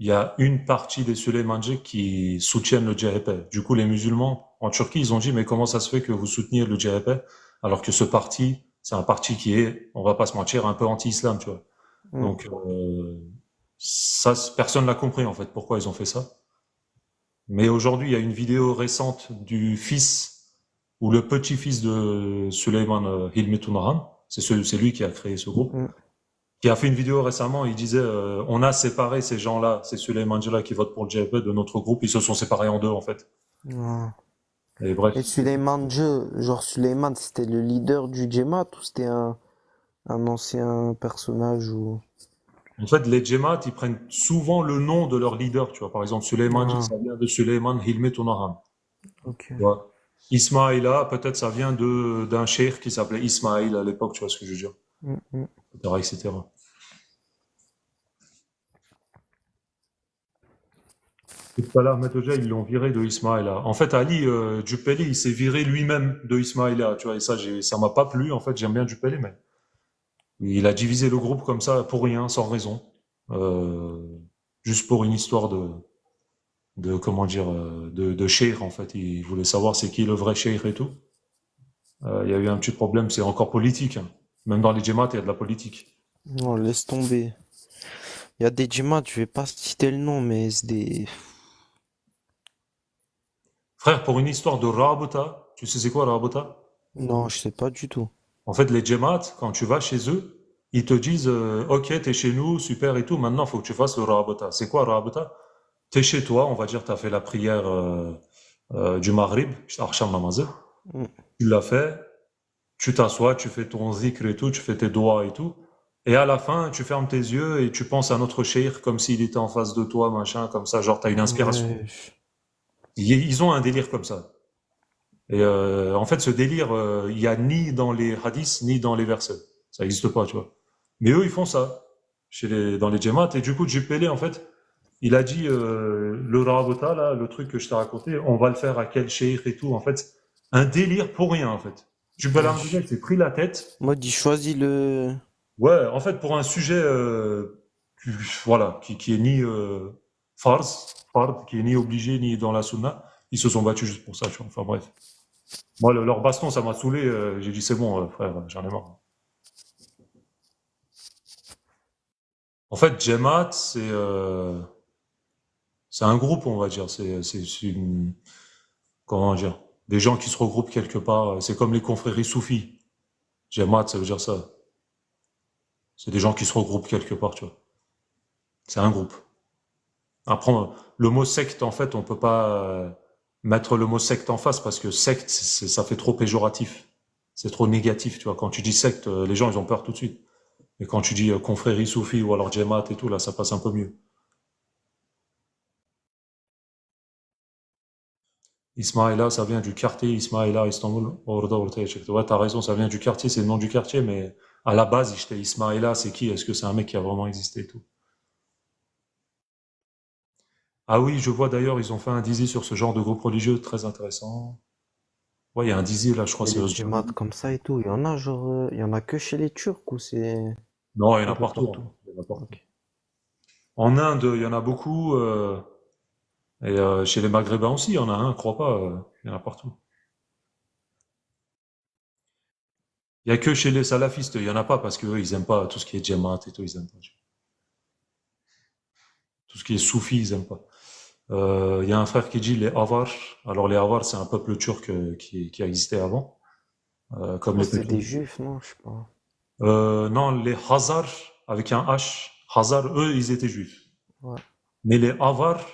il y a une partie des Suleymanje qui soutiennent le CHP. Du coup, les musulmans en Turquie, ils ont dit, mais comment ça se fait que vous souteniez le CHP alors que ce parti, c'est un parti qui est, on va pas se mentir, un peu anti-islam, tu vois. Mm. Donc, ça, personne l'a compris, en fait, pourquoi ils ont fait ça. Mais aujourd'hui, il y a une vidéo récente du fils ou le petit-fils de Suleiman Hilmi Tunahan. C'est lui qui a créé ce groupe. Mm. Qui a fait une vidéo récemment. Il disait on a séparé ces gens-là, ces Suleiman là qui votent pour le JFE de notre groupe. Ils se sont séparés en deux en fait. Ouais. Et bref. Et Suleiman genre Suleiman, c'était le leader du Djemmat ou c'était un ancien personnage ou... En fait, les Jemaat, ils prennent souvent le nom de leur leader. Tu vois, par exemple, Suleiman, Ah, ça vient de Suleiman Hilmi Tunahan. ok. Tu vois. Ismaïla, peut-être ça vient de d'un cheikh qui s'appelait Ismaïl à l'époque. Tu vois ce que je veux dire, Mm, mm. etc., etc. Tout à l'heure, Matoja, ils l'ont viré de Ismaïla. En fait, Ali Djupeli, il s'est viré lui-même de Ismaïla, tu vois, et ça, ça m'a pas plu. En fait, j'aime bien Djupeli, mais il a divisé le groupe comme ça pour rien, sans raison, euh, juste pour une histoire de comment dire, de cheikh, en fait. Il voulait savoir c'est qui le vrai cheikh et tout. Il y a eu un petit problème, c'est encore politique, hein. Même dans les djemats, il y a de la politique. Non, laisse tomber. Il y a des Djemmat, je vais pas citer le nom, mais c'est des... Frère, pour une histoire de Rabota, tu sais c'est quoi Rabota? Non, je sais pas du tout. En fait, les djemats, quand tu vas chez eux, ils te disent ok, t'es chez nous, super et tout, maintenant, il faut que tu fasses le rabota. C'est quoi le rabota? T'es chez toi, on va dire, t'as fait la prière du Maghrib, Arsham Namazé. Mm. Tu l'as fait, tu t'assois, tu fais ton zikr et tout, tu fais tes doigts et tout. Et à la fin, tu fermes tes yeux et tu penses à notre cheikh comme s'il était en face de toi, machin, comme ça, genre, t'as une inspiration. Ouais. Ils ont un délire comme ça. Et en fait, ce délire, il y a ni dans les hadiths, ni dans les versets. Ça n'existe pas, tu vois. Mais eux, ils font ça dans les djemats. Et du coup, Jupélé, en fait, il a dit, le rabota, là, le truc que je t'ai raconté, on va le faire à quel cheikh et tout. En fait, un délire pour rien, en fait. Jupélé Ouais, Amdouga, il s'est pris la tête. mode, il choisit le. Ouais, en fait, pour un sujet, qui, voilà, qui est ni fard, qui est ni obligé, ni dans la sunna, ils se sont battus juste pour ça, tu vois. Enfin bref. Moi, leur baston, ça m'a saoulé. J'ai dit, c'est bon, frère, j'en ai marre. En fait, Jemaat, c'est un groupe, on va dire. C'est une, comment dire, des gens qui se regroupent quelque part. C'est comme les confréries soufis. Jemaat, ça veut dire ça. C'est des gens qui se regroupent quelque part, tu vois. C'est un groupe. Après, le mot secte, en fait, on peut pas mettre le mot secte en face parce que secte, ça fait trop péjoratif. C'est trop négatif, tu vois. Quand tu dis secte, les gens, ils ont peur tout de suite. Et quand tu dis confrérie soufi ou alors Jemaat et tout, là, ça passe un peu mieux. Ismaïla, ça vient du quartier Ismaïla, Istanbul. Orada, ortaya çıktı. Ouais, t'as raison, ça vient du quartier, c'est le nom du quartier, mais à la base, j'étais Ismaïla, c'est qui? Est-ce que c'est un mec qui a vraiment existé et tout? Ah oui, je vois d'ailleurs, ils ont fait un dizi sur ce genre de groupe religieux, très intéressant. Ouais, il y a un dizi là, je crois, Et c'est les Özcan. djemats comme ça et tout, il y en a genre, il y en a que chez les Turcs ou c'est Non, il y en un a peu partout, partout? hein. Il y en a partout. Ok. En Inde, il y en a beaucoup, et chez les Maghrébins aussi, il y en a un, crois pas, il y en a partout. Il y a que chez les salafistes, il y en a pas parce que eux, ils aiment pas tout ce qui est djemmat et tout, ils aiment pas. Tout ce qui est soufi, ils aiment pas. Il y a un frère qui dit les Avars. Alors les Avars, c'est un peuple turc qui a existé avant, Je comme les pense que c'est des peuples. juifs, non? Je sais pas. Non, les Hazars, avec un H, Hazars, eux, ils étaient juifs. Ouais. Mais les Avars,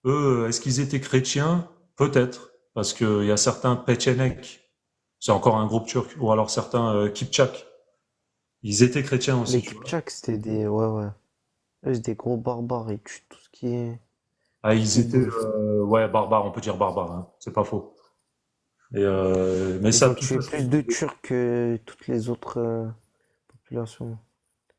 eux, est-ce qu'ils étaient chrétiens? Peut-être, parce qu'il y a certains Pechenek, c'est encore un groupe turc, ou alors certains Kipchak, ils étaient chrétiens aussi, Les tu vois. Kipchaks, c'était des. Ouais, ouais. Eux, c'est des gros barbares, ils tuent tout ce qui est. Ah, Tout ce ils qui étaient, bouge. ouais, barbares, on peut dire barbares, hein, c'est pas faux. Et mais Ils ça, ont tout ça, tué plus de Turcs que toutes les autres populations.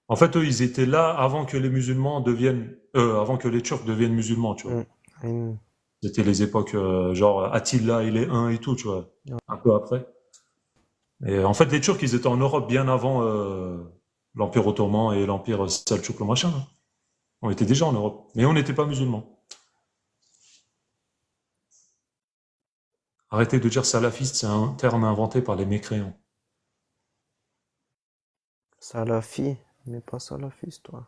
en fait, eux, ils étaient là avant que les musulmans deviennent, avant que les Turcs deviennent musulmans, tu vois. Hmm. Et- C'était les époques, genre Attila, il est un et tout, tu vois. ouais. Un peu après. Et en fait, les Turcs, ils étaient en Europe bien avant l'Empire ottoman et l'Empire selçuklu, machin, hein. On était déjà en Europe. Mais on n'était pas musulmans. Arrêtez de dire salafiste, c'est un terme inventé par les mécréants. Salafi, mais pas salafiste, toi.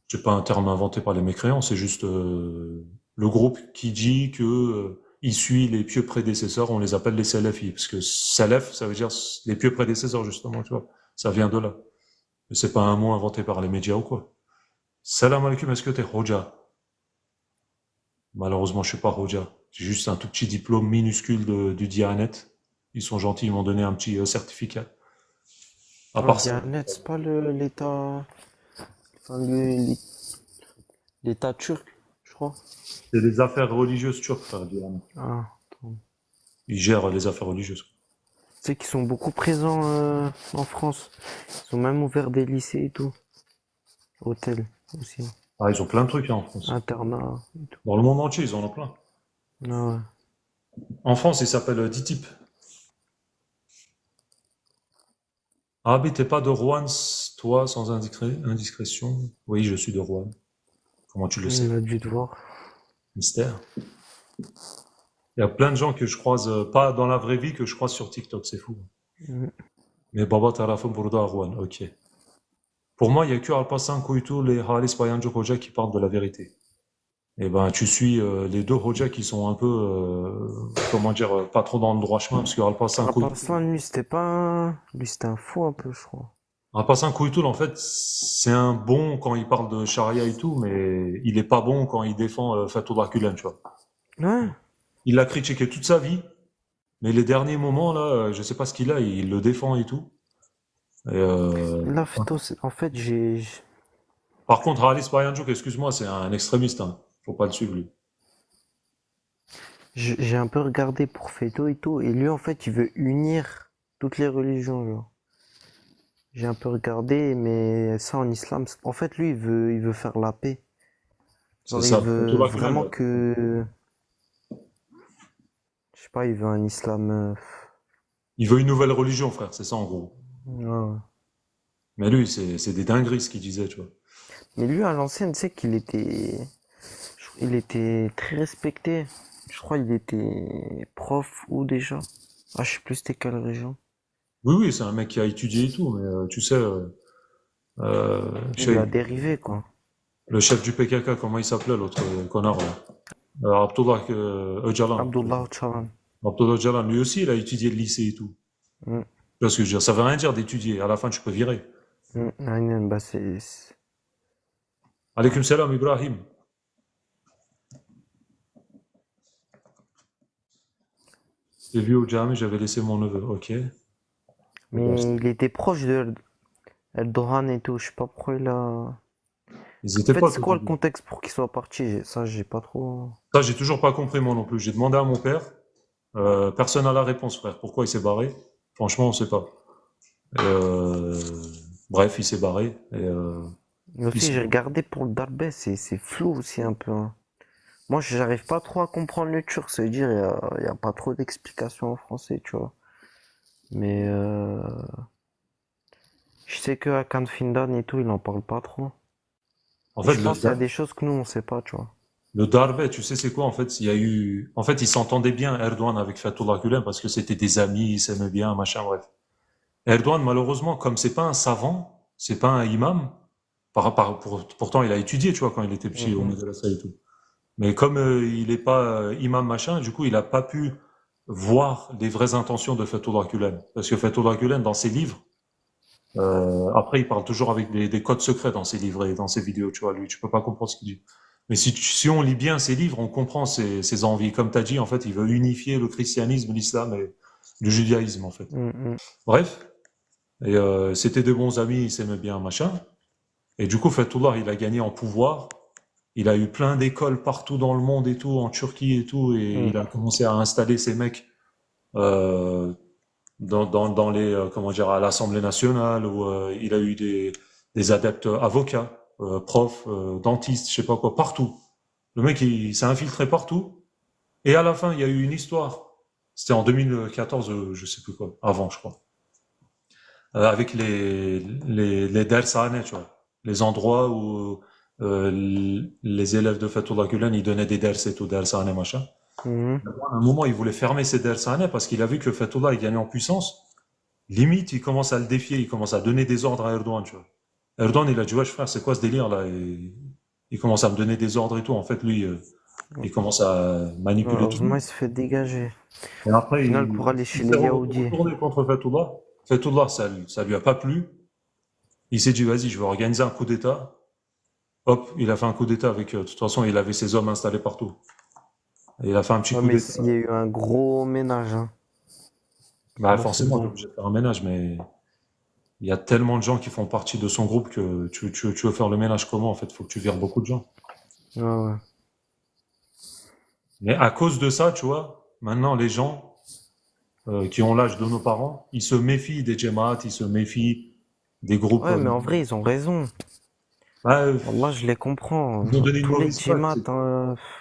C'est pas un terme inventé par les mécréants, c'est juste le groupe qui dit que il suit les pieux prédécesseurs, on les appelle les salafis, parce que salaf, ça veut dire les pieux prédécesseurs justement, tu vois. Ça vient de là. Mais c'est pas un mot inventé par les médias ou quoi. Salam alaikum, est-ce que t'es Hoja? Malheureusement, je suis pas Hoja. J'ai juste un tout petit diplôme minuscule du Dianet. Ils sont gentils, ils m'ont donné un petit certificat. À Ah, part ça, Diyanet, c'est pas l'État. Enfin, l'État turc, je crois. c'est les affaires religieuses turques, frère, Dianet. Ah, attends. Ils gèrent les affaires religieuses. Tu sais qu'ils sont beaucoup présents en France. Ils ont même ouvert des lycées et tout. Hôtels aussi. Ah, ils ont plein de trucs hein, en France. Internats et tout. Dans le monde entier, ils en ont plein. Ah ouais. En France, il s'appelle DITIP. Ah, mais t'es pas de Rouen, toi, sans indiscrétion? Oui, je suis de Rouen. Comment tu le Il sais? a dû te voir. Mystère. Il y a plein de gens que je croise, pas dans la vraie vie, que je croise sur TikTok, c'est fou. Mhm. Mais Baba Tarafon Bourda à Rouen, ok. Pour moi, il y a que Alpassane Koitou, les Halis Bayanjo Hoja qui parlent de la vérité. Eh ben, tu suis les deux Hoja qui sont un peu, comment dire, pas trop dans le droit chemin, parce que Alpassane À part Koitou, ça, lui, lui, c'était un fou un peu, je crois. Alpassane Koitou, en fait, c'est un bon quand il parle de charia et tout, mais il est pas bon quand il défend Fatou Dracula, tu vois. Ouais. Il l'a critiqué toute sa vie, mais les derniers moments, là, je sais pas ce qu'il a, il le défend et tout. Et, Là, en fait, par contre, Halis Bayanjouk, excuse-moi, c'est un extrémiste, hein. Faut pas le suivre, lui. J'ai un peu regardé pour Feto et tout, et lui en fait il veut unir toutes les religions, genre. J'ai un peu regardé, mais ça en islam, en fait lui il veut faire la paix. C'est Genre il ça. veut Fethullah Gulen, vraiment ouais. que, je sais pas, il veut un islam. Il veut une nouvelle religion, frère, c'est ça en gros. Ouais. Mais lui, c'est des dingueries ce qu'il disait, tu vois. Mais lui à l'ancienne, tu sais il était très respecté. Je crois il était prof ou déjà. Ah je sais plus c'était quelle région. Oui, oui, c'est un mec qui a étudié et tout, mais tu sais, Il a dérivé quoi. le chef du PKK, comment il s'appelait l'autre connard là? Abdullah Öcalan. Abdullah Öcalan. Abdullah Öcalan, lui aussi, il a étudié le lycée et tout. Mm, Tu vois ce que je veux dire? Ça veut rien dire d'étudier. À la fin, tu peux virer. aynen, bah Alaykoum salam, Ibrahim. J'ai vu au Jami, j'avais laissé mon neveu. Ok. mais il était proche de Erdogan et tout, je sais pas pourquoi il a. En Ils étaient fait, potes c'est au quoi le début. contexte pour qu'il soit parti? Ça, j'ai pas trop. Ça, j'ai toujours pas compris, moi non plus. J'ai demandé à mon père. Personne n'a la réponse, frère. Pourquoi il s'est barré? Franchement, on sait pas. Euh, Bref, il s'est barré. Mais Il aussi, s'est- j'ai regardé pour le Darbet, c'est flou aussi un peu, hein. Moi, j'arrive pas trop à comprendre le turc, ça veut dire il y a pas trop d'explications en français, tu vois. Mais je sais que à Canfindan et tout, il en parle pas trop. En Et fait, je pense qu'il y a des choses que nous on sait pas, tu vois. le Darbe, tu sais, c'est quoi? En fait, il y a eu, en fait, il s'entendait bien, Erdogan, avec Fethullah Gülen, parce que c'était des amis, ils s'aimaient bien, machin, bref. Erdogan, malheureusement, comme c'est pas un savant, c'est pas un imam, pourtant il a étudié, tu vois, quand il était petit au Mhm. Madrasa et tout. Mais comme il est pas imam machin, du coup, il a pas pu voir les vraies intentions de Fethullah Gülen. Parce que Fethullah Gülen, dans ses livres, après, il parle toujours avec des codes secrets dans ses livres et dans ses vidéos, tu vois, lui, tu peux pas comprendre ce qu'il dit. Mais si on lit bien ses livres, on comprend ses envies. Comme tu as dit, en fait, il veut unifier le christianisme, l'islam et le judaïsme, en fait. Mhm. Bref, c'était de bons amis, ils s'aimaient bien, machin. Et du coup, Fethullah, il a gagné en pouvoir. Il a eu plein d'écoles partout dans le monde et tout, en Turquie et tout, et Mhm. il a commencé à installer ses mecs euh, dans les, comment dire, à l'Assemblée nationale, où il a eu des adeptes avocats, profs, dentistes, je sais pas quoi, partout. Le mec, il s'est infiltré partout. Et à la fin, il y a eu une histoire. C'était en 2014, je sais plus quoi, avant, je crois. Avec les Dersane, tu vois. Les endroits où les élèves de Fethullah Gülen, ils donnaient des ders et tout, Dersane, machin. Mhm. À un moment, il voulait fermer ces Dersane parce qu'il a vu que Fethullah, il gagnait en puissance. Limite, il commence à le défier, il commence à donner des ordres à Erdogan, tu vois. Erdogan, il a dit, wesh frère, c'est quoi ce délire là? Et il commence à me donner des ordres et tout. En fait, lui, il commence à Ouais, manipuler tout le heureusement, monde. il se fait dégager. Et Au après, final, pour aller il chez s'est les Yaoudis. retourné contre Fethullah. Fethullah, ça lui a pas plu. Il s'est dit, vas-y, je vais organiser un coup d'État. Hop, il a fait un coup d'État avec, de toute façon, il avait ses hommes installés partout. Et il a fait un petit Ouais, coup mais d'État. il y a eu un gros ménage, hein. Bah, Là, c'est forcément, il est bon. obligé de faire un ménage, mais il y a tellement de gens qui font partie de son groupe que tu veux faire le ménage comment? En fait, il faut que tu vires beaucoup de gens. Ouais, ouais. Mais à cause de ça, tu vois, maintenant, les gens qui ont l'âge de nos parents, ils se méfient des djemats, ils se méfient des groupes. Ouais, mais en vrai, ils ont raison. Bah, Wallah, je les comprends. ils ont donné une Tous les mauvaise image. djemats,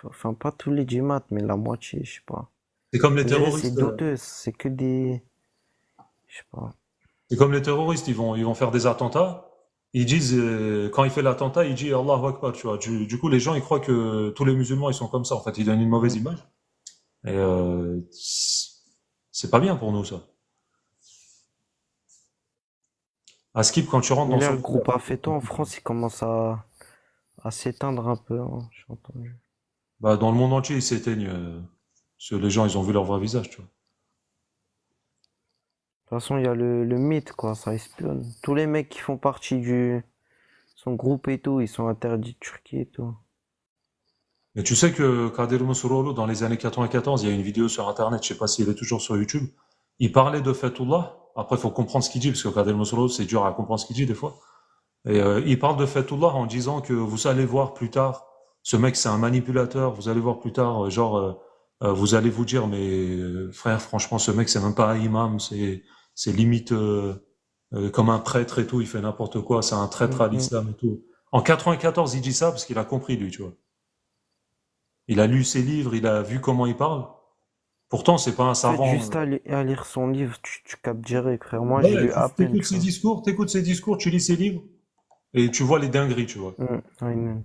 enfin pas tous les djemats, mais la moitié, je sais pas. C'est comme les On dirait c'est terroristes. douteux, c'est que des. Je sais pas. C'est comme les terroristes, ils vont faire des attentats. Ils disent, quand il fait l'attentat, il dit Allahu Akbar, tu vois. Du coup, les gens, ils croient que tous les musulmans, ils sont comme ça. En fait, ils donnent une mauvaise Mm. image. Et c'est pas bien pour nous, ça. À Skip, quand tu rentres Mais dans là, son le pays, groupe Afeto en France, il commence à s'éteindre un peu, hein, j'ai entendu. De bah, dans le monde entier, ils s'éteignent. Parce que les gens, ils ont vu leur vrai visage, tu vois. toute façon, il y a le mythe, quoi, ça espionne. Tous les mecs qui font partie du son groupe et tout, ils sont interdits de Turquie et tout. Mais tu sais que Kadir Moussouroglu, dans les années 94, il y a une vidéo sur Internet, je sais pas si elle est toujours sur YouTube. Il parlait de Fethullah. Après, il faut comprendre ce qu'il dit, parce que Kadir Moussouroglu, c'est dur à comprendre ce qu'il dit des fois. Et il parle de Fethullah en disant que vous allez voir plus tard, ce mec c'est un manipulateur, vous allez voir plus tard, Vous allez vous dire, mais frère, franchement, ce mec, c'est même pas un imam, c'est limite comme un prêtre et tout, il fait n'importe quoi, c'est un traître à Mhm. l'islam et tout. En 94, il dit ça parce qu'il a compris, lui, tu vois. Il a lu ses livres, il a vu comment il parle. Pourtant, c'est pas un En fait, savant. juste à lire son livre, tu captes direct, frère. Moi, j'ai Ouais, lu à peine, tu vois. t'écoutes ses discours, tu lis ses livres et tu vois les dingueries, tu vois. Aynen.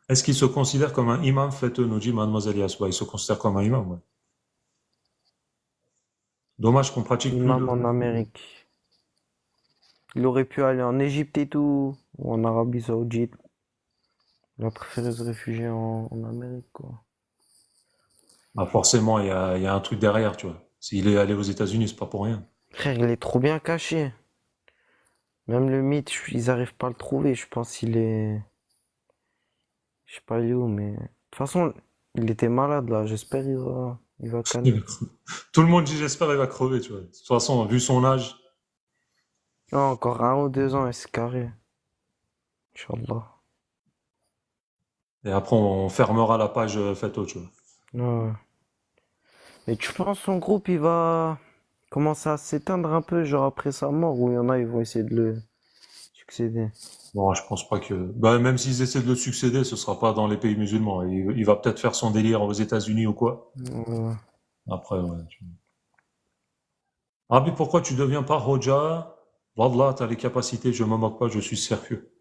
Est-ce qu'il se considère comme un imam fait nous dit Mademoiselle Yassoua, il se considère comme un imam, ouais. Dommage qu'on pratique plus Imam le. en Amérique. Il aurait pu aller en Égypte et tout, ou en Arabie Saoudite. Il a préféré se réfugier en Amérique, quoi. Ah, forcément, il y a un truc derrière, tu vois. S'il est allé aux États-Unis, c'est pas pour rien. Frère, il est trop bien caché. Même le mythe, ils arrivent pas à le trouver. Je pense qu'il est. Je sais pas il est où, mais. De toute façon, il était malade là. J'espère il va calmer. Tout le monde dit j'espère il va crever, tu vois. De toute façon, vu son âge. Non, encore 1 ou 2 ans et c'est carré. Inch'Allah. Et après, on fermera la page faites autre, tu vois. Ouais, ouais. Mais tu penses son groupe il va commencer à s'éteindre un peu, genre après sa mort, ou il y en a, ils vont essayer de le succéder? Bon, je pense pas que. Bah, même s'ils essaient de le succéder, ce sera pas dans les pays musulmans. Il va peut-être faire son délire aux États-Unis ou quoi. Ouais. Après, ouais. Rabbi, pourquoi tu deviens pas Hoja? Wallah, t'as les capacités, je me moque pas, je suis sérieux.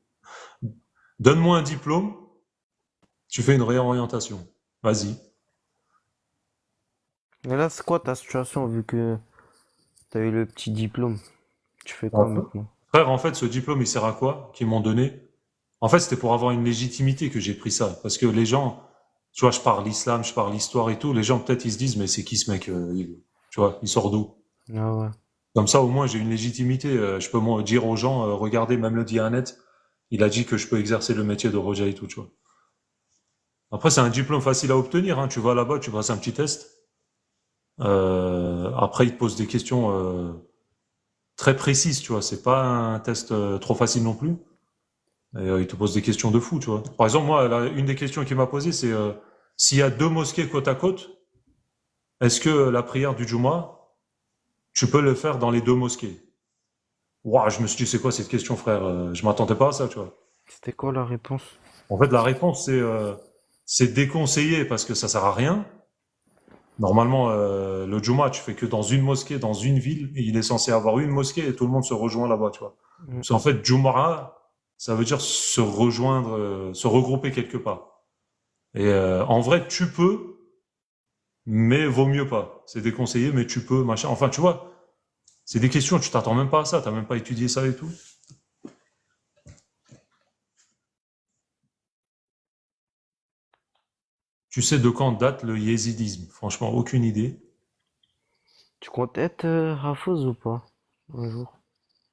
Donne-moi un diplôme, tu fais une réorientation. Vas-y. Et là, c'est quoi ta situation vu que t'as eu le petit diplôme? Tu fais quoi En maintenant? Frère, en fait, ce diplôme, il sert à quoi? Qu'ils m'ont donné? En fait, c'était pour avoir une légitimité que j'ai pris ça. Parce que les gens, tu vois, je parle l'islam, je parle l'histoire et tout, les gens, peut-être, ils se disent, mais c'est qui ce mec? Tu vois, il sort d'où? Ah ouais. Comme ça, au moins, j'ai une légitimité. Je peux moi dire aux gens, regardez, même le Dianet, il a dit que je peux exercer le métier de Roja et tout, tu vois. Après, c'est un diplôme facile à obtenir, hein. Tu vas là-bas, tu passes un petit test. Après, il te pose des questions très précises, tu vois. C'est pas un test trop facile non plus. Et, il te pose des questions de fou, tu vois. Par exemple, moi, une des questions qu'il m'a posées, c'est s'il y a deux mosquées côte à côte, est-ce que la prière du Juma, tu peux le faire dans les deux mosquées? Ouah, je me suis dit, c'est quoi cette question, frère? Je m'attendais pas à ça, tu vois. C'était quoi la réponse? En fait, la réponse, c'est déconseillé parce que ça sert à rien. Normalement, le Juma, tu fais que dans une mosquée, dans une ville, et il est censé avoir une mosquée et tout le monde se rejoint là-bas, tu vois. Mm. Parce qu'en fait, Jumu'ah, ça veut dire se rejoindre, se regrouper quelque part. Et en vrai, tu peux, mais vaut mieux pas. C'est déconseillé, mais tu peux, machin. Enfin, tu vois, c'est des questions, tu t'attends même pas à ça, t'as même pas étudié ça et tout. Tu sais de quand date le yézidisme? Franchement, aucune idée. Tu comptes être Hafouz ou pas? Un jour.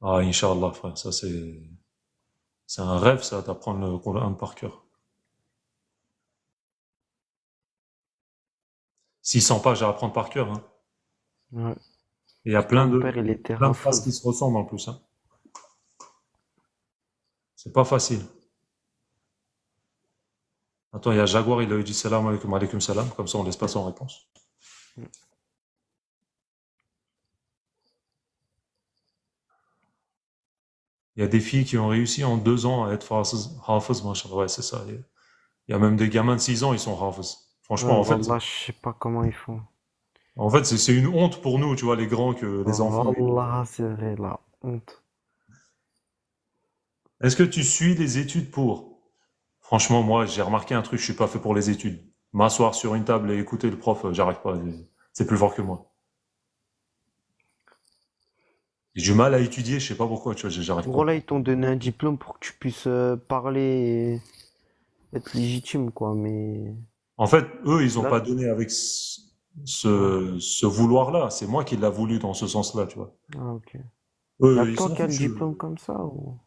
Ah, Inch'Allah, frère, ça c'est un rêve, ça, d'apprendre le Coran par cœur. 600 pages à apprendre par cœur, hein. Ouais. Et il y a Parce que mon père, il était plein de phrases qui Hafouz. se ressemblent en plus, hein. C'est pas facile. Attends, il y a Jaguar, il a dit salam alaikum, alaikum salam, comme ça on laisse pas sans réponse. Il y a des filles qui ont réussi en 2 ans à être Hafiz, machin. Ouais, c'est ça. Il y a même des gamins de 6 ans, ils sont Hafiz. Ouais, Franchement, Wallah, je sais pas comment ils font. c'est une honte pour nous, tu vois, les grands, que les enfants. Wallah, c'est vrai, la honte. Est-ce que tu suis les études pour? Franchement, moi, j'ai remarqué un truc, je suis pas fait pour les études. M'asseoir sur une table et écouter le prof, j'arrive pas. C'est plus fort que moi. J'ai du mal à étudier, je sais pas pourquoi, tu vois, j'arrive pas. Gros, là, ils t'ont donné un diplôme pour que tu puisses parler et être légitime, quoi, mais... En fait, eux, ils ont Là, pas donné avec ouais. ce vouloir-là. C'est moi qui l'a voulu dans ce sens-là, tu vois. Ah, ok. Y'a Eux, que ils toi s'en qui as le fichent. diplôme comme ça, ou...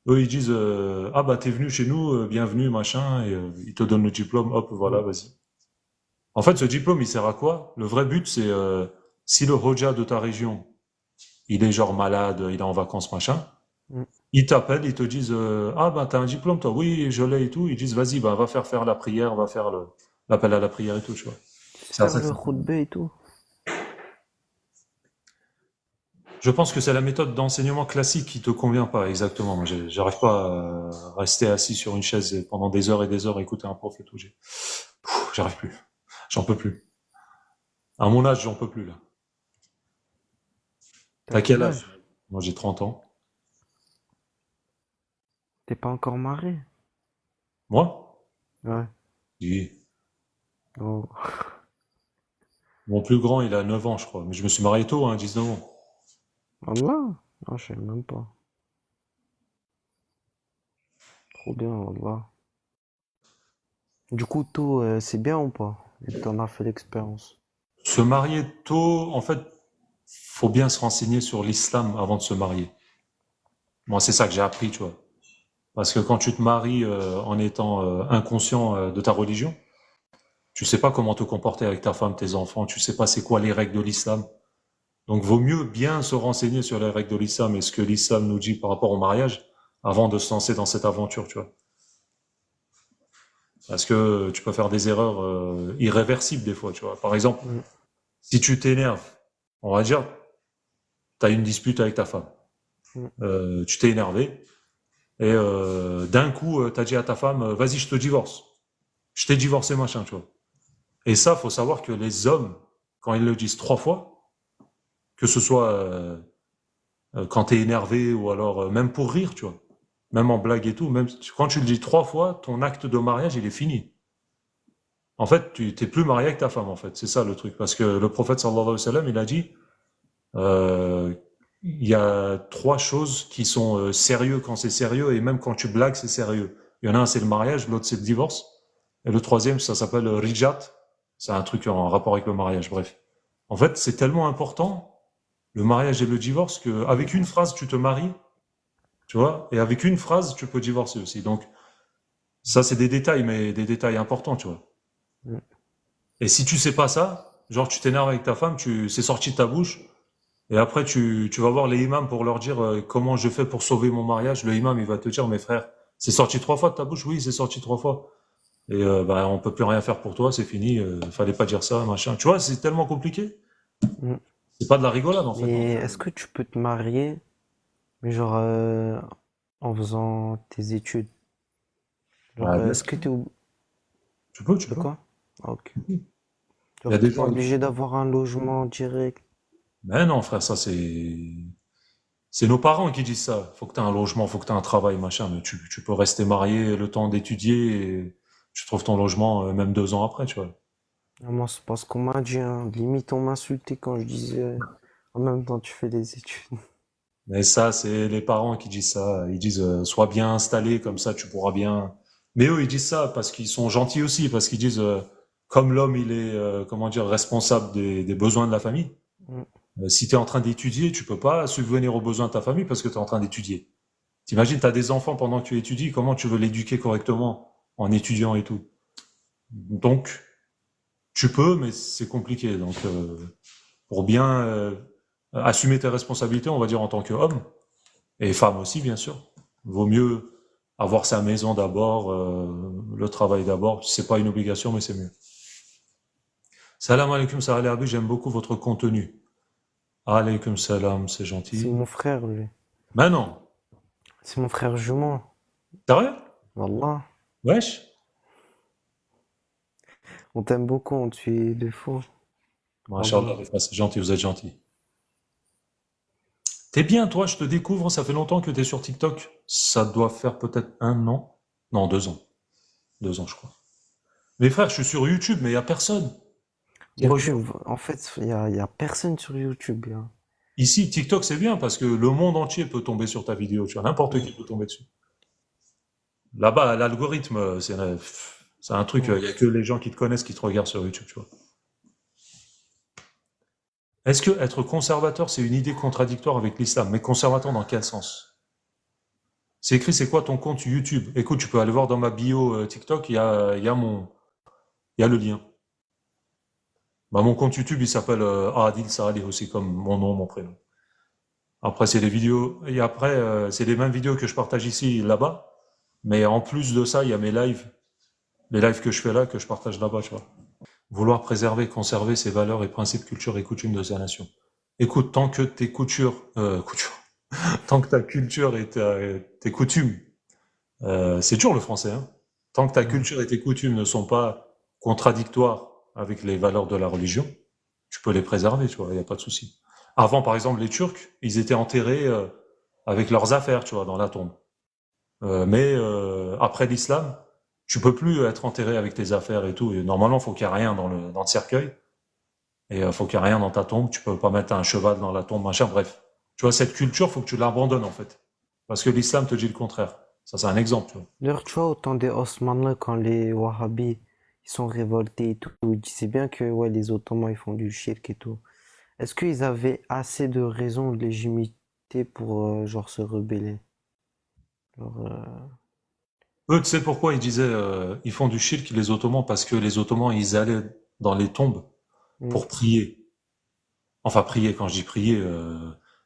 Eux, ils disent ah bah t'es venu chez nous, bienvenue, machin, et ils te donnent le diplôme, hop, voilà, Mm. vas-y. En fait, ce diplôme, il sert à quoi? Le vrai but, c'est si le Hoja de ta région, il est genre malade, il est en vacances, machin, Mm. ils t'appellent, ils te disent ah bah t'as un diplôme, toi, oui, je l'ai et tout. Ils disent vas-y, bah va faire la prière, va faire l'appel à la prière et tout, tu vois. Ça, faire ça, le khutbah et tout. je pense que c'est la méthode d'enseignement classique qui te convient pas exactement. Moi, j'arrive pas à rester assis sur une chaise pendant des heures et des heures à écouter un prof et tout. J'arrive plus. J'en peux plus. À mon âge, j'en peux plus là. T'as T'as quel quel âge? âge? Moi, j'ai 30 ans. T'es pas encore marié? Moi? Ouais. Oui. Oh. Mon plus grand, il a 9 ans, je crois. Mais je me suis marié tôt, hein, 19 ans. Allah? Non, je sais même pas. Trop bien, Allah. Du coup, tôt, c'est bien ou pas? Vu que t'en as fait l'expérience. Se marier tôt, en fait, faut bien se renseigner sur l'islam avant de se marier. Moi, c'est ça que j'ai appris, tu vois. Parce que quand tu te maries en étant inconscient de ta religion, tu sais pas comment te comporter avec ta femme, tes enfants, tu sais pas c'est quoi les règles de l'islam. Donc, vaut mieux bien se renseigner sur les règles de l'islam et ce que l'islam nous dit par rapport au mariage avant de se lancer dans cette aventure, tu vois. Parce que tu peux faire des erreurs irréversibles des fois, tu vois. Par exemple, Mm. si tu t'énerves, on va dire, tu as une dispute avec ta femme. Mm. Tu t'es énervé et d'un coup, tu as dit à ta femme, vas-y, je te divorce. Je t'ai divorcé, machin, tu vois. Et ça, faut savoir que les hommes, quand ils le disent 3 fois, que ce soit quand t'es énervé ou alors même pour rire, tu vois, même en blague et tout, même quand tu le dis 3 fois, ton acte de mariage, il est fini. En fait, tu t'es plus marié avec ta femme, en fait. C'est ça le truc. Parce que le prophète sallallahu alayhi wa sallam, il a dit, euh, il y a 3 choses qui sont sérieux quand c'est sérieux et même quand tu blagues, c'est sérieux. Il y en a un, c'est le mariage, l'autre, c'est le divorce. Et le troisième, ça s'appelle le rijat. C'est un truc en rapport avec le mariage, bref. En fait, c'est tellement important, le mariage et le divorce, qu'avec une phrase, tu te maries, tu vois, et avec une phrase, tu peux divorcer aussi. Donc, ça, c'est des détails, mais des détails importants, tu vois. Mm. Et si tu sais pas ça, genre tu t'énerves avec ta femme, c'est sorti de ta bouche, et après tu vas voir les imams pour leur dire comment je fais pour sauver mon mariage. Le imam, il va te dire, mes frères, c'est sorti 3 fois de ta bouche? Oui, c'est sorti 3 fois. Et bah, on peut plus rien faire pour toi, c'est fini, fallait pas dire ça, machin. Tu vois, c'est tellement compliqué. Mm. C'est pas de la rigolade en fait, hein. Mais est-ce que tu peux te marier, mais genre en faisant tes études? Genre, Ouais, bien est-ce sûr. que t'es Tu peux, tu de peux. quoi? Ah, ok. Il y a Genre, des t'es gens. obligé d'avoir un logement direct. Mais non, frère, ça c'est nos parents qui disent ça. Faut que tu aies un logement, faut que tu aies un travail, machin. Mais tu peux rester marié le temps d'étudier et tu trouves ton logement même 2 ans après, tu vois. Ah, moi, c'est pas ce qu'on m'a dit, hein. Limite, on m'insultait quand je disais en même temps tu fais des études. Mais ça, c'est les parents qui disent ça. Ils disent sois bien installé, comme ça tu pourras bien. Mais eux, ils disent ça parce qu'ils sont gentils aussi, parce qu'ils disent comme l'homme, il est comment dire responsable des besoins de la famille. Mm. Si tu es en train d'étudier, tu peux pas subvenir aux besoins de ta famille parce que tu es en train d'étudier. T'imagines, tu as des enfants pendant que tu étudies, comment tu veux l'éduquer correctement en étudiant et tout. Donc, tu peux, mais c'est compliqué. Donc, pour bien assumer tes responsabilités, on va dire en tant qu'homme, et femme aussi, bien sûr, vaut mieux avoir sa maison d'abord, le travail d'abord. C'est pas une obligation, mais c'est mieux. Salam alaikum, salam alaikum, j'aime beaucoup votre contenu. Alaikum salam, c'est C'est gentil. mon frère, lui. Mais non, C'est mon frère jumeau. c'est vrai? Wallah. Wesh? On t'aime beaucoup, on te fait de faux. Masha'Allah, Wallah. les frères, c'est gentil, vous êtes gentil. T'es bien, toi, je te découvre, ça fait longtemps que t'es sur TikTok. Ça doit faire peut-être 1 an. Non, 2 ans. 2 ans, je crois. Mes frères, je suis sur YouTube, mais il y a personne qui regarde. YouTube, en fait, y a personne sur YouTube, hein. Ici, TikTok, c'est bien parce que le monde entier peut tomber sur ta vidéo. Tu vois, n'importe qui peut tomber dessus. Là-bas, l'algorithme, c'est un truc, il Mm. y a que les gens qui te connaissent qui te regardent sur YouTube, tu vois. Est-ce que être conservateur, c'est une idée contradictoire avec l'islam? Mais conservateur dans quel sens? C'est écrit, c'est quoi ton compte YouTube? Écoute, tu peux aller voir dans ma bio TikTok, il y a le lien. Bah, mon compte YouTube, il s'appelle Adil Saleh aussi, comme mon nom, mon prénom. Après, c'est des vidéos, et après, c'est les mêmes vidéos que je partage ici, là-bas. Mais en plus de ça, il y a mes lives, les lives que je fais là, que je partage là-bas, tu vois. vouloir préserver, conserver ses valeurs et principes, culture et coutumes de sa nation. Écoute, tant que tes tant que ta culture et tes coutumes, c'est dur le français, hein. Tant que ta Ouais. culture et tes coutumes ne sont pas contradictoires avec les valeurs de la religion, tu peux les préserver, tu vois, il n'y a pas de souci. Avant, par exemple, les Turcs, ils étaient enterrés avec leurs affaires, tu vois, dans la tombe. Mais après l'islam, tu peux plus être enterré avec tes affaires et tout. Et normalement, faut qu'il y ait rien dans le cercueil. Et faut qu'il y ait rien dans ta tombe. Tu peux pas mettre un cheval dans la tombe, machin. Bref. Tu vois, cette culture, faut que tu l'abandonnes, en fait. Parce que l'islam te dit le contraire. Ça, c'est un exemple, tu vois. D'ailleurs, tu vois, au temps des Osmanlis, quand les Wahhabis ils sont révoltés et tout, ils disaient bien que ouais, les Ottomans ils font du shirk et tout. Est-ce qu'ils avaient assez de raisons de légitimité pour genre se rebeller? Genre, Eux, tu sais pourquoi ils disaient, ils font du shirk, les Ottomans? Parce que les Ottomans, ils allaient dans les tombes hmm, pour prier. Enfin, prier, quand je dis prier,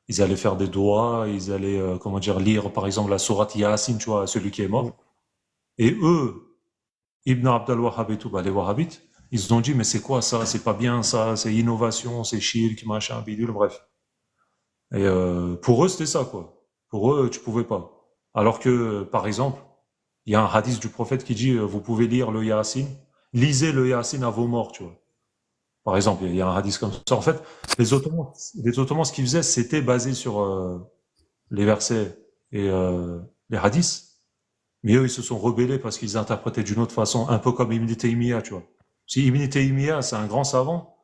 ils allaient faire des doigts, ils allaient, comment dire, lire, par exemple, la sourate Yasin, tu vois, celui qui est hmm. mort. Et eux, Ibn Abd al-Wahhab et tout, bah, les Wahhabites, ils ont dit, mais c'est quoi ça? C'est pas bien ça, c'est innovation, c'est shirk, machin, bidule, bref. Et pour eux, c'était ça, quoi. Pour eux, tu pouvais pas. Alors que, par exemple, il y a un hadith du prophète qui dit, vous pouvez lire le Yasin, lisez le Yasin à vos morts, tu vois. Par exemple, il y a un hadith comme ça. En fait, les Ottomans, ce qu'ils faisaient, c'était basé sur les versets et les hadiths. Mais eux, ils se sont rebellés parce qu'ils interprétaient d'une autre façon, un peu comme Ibn Taymiyyah, tu vois. Si Ibn Taymiyyah, c'est un grand savant,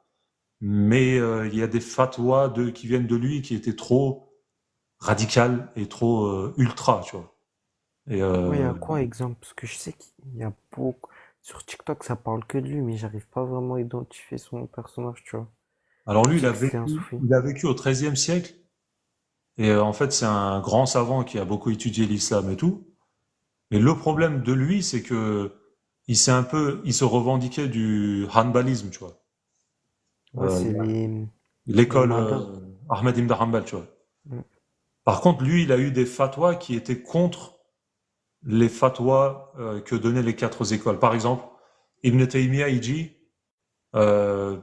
mais il y a des fatwas qui viennent de lui qui étaient trop radicales et trop ultra, tu vois. Et Ouais, il y a quoi exemple? Parce que je sais qu'il y a beaucoup. Sur TikTok, ça parle que de lui, mais j'arrive pas vraiment à identifier son personnage, tu vois. alors Je lui, sais que c'était un soufi. il a vécu au XIIIe siècle, et en fait, c'est un grand savant qui a beaucoup étudié l'islam et tout. Mais le problème de lui, c'est que il se revendiquait du hanbalisme, tu vois. Ouais, Euh, c'est les l'école Malins. Ahmed ibn Hanbal, tu vois. Hmm. Par contre, lui, il a eu des fatwas qui étaient contre les fatwas que donnaient les quatre écoles. Par exemple, Ibn Taymiyyah, il dit euh,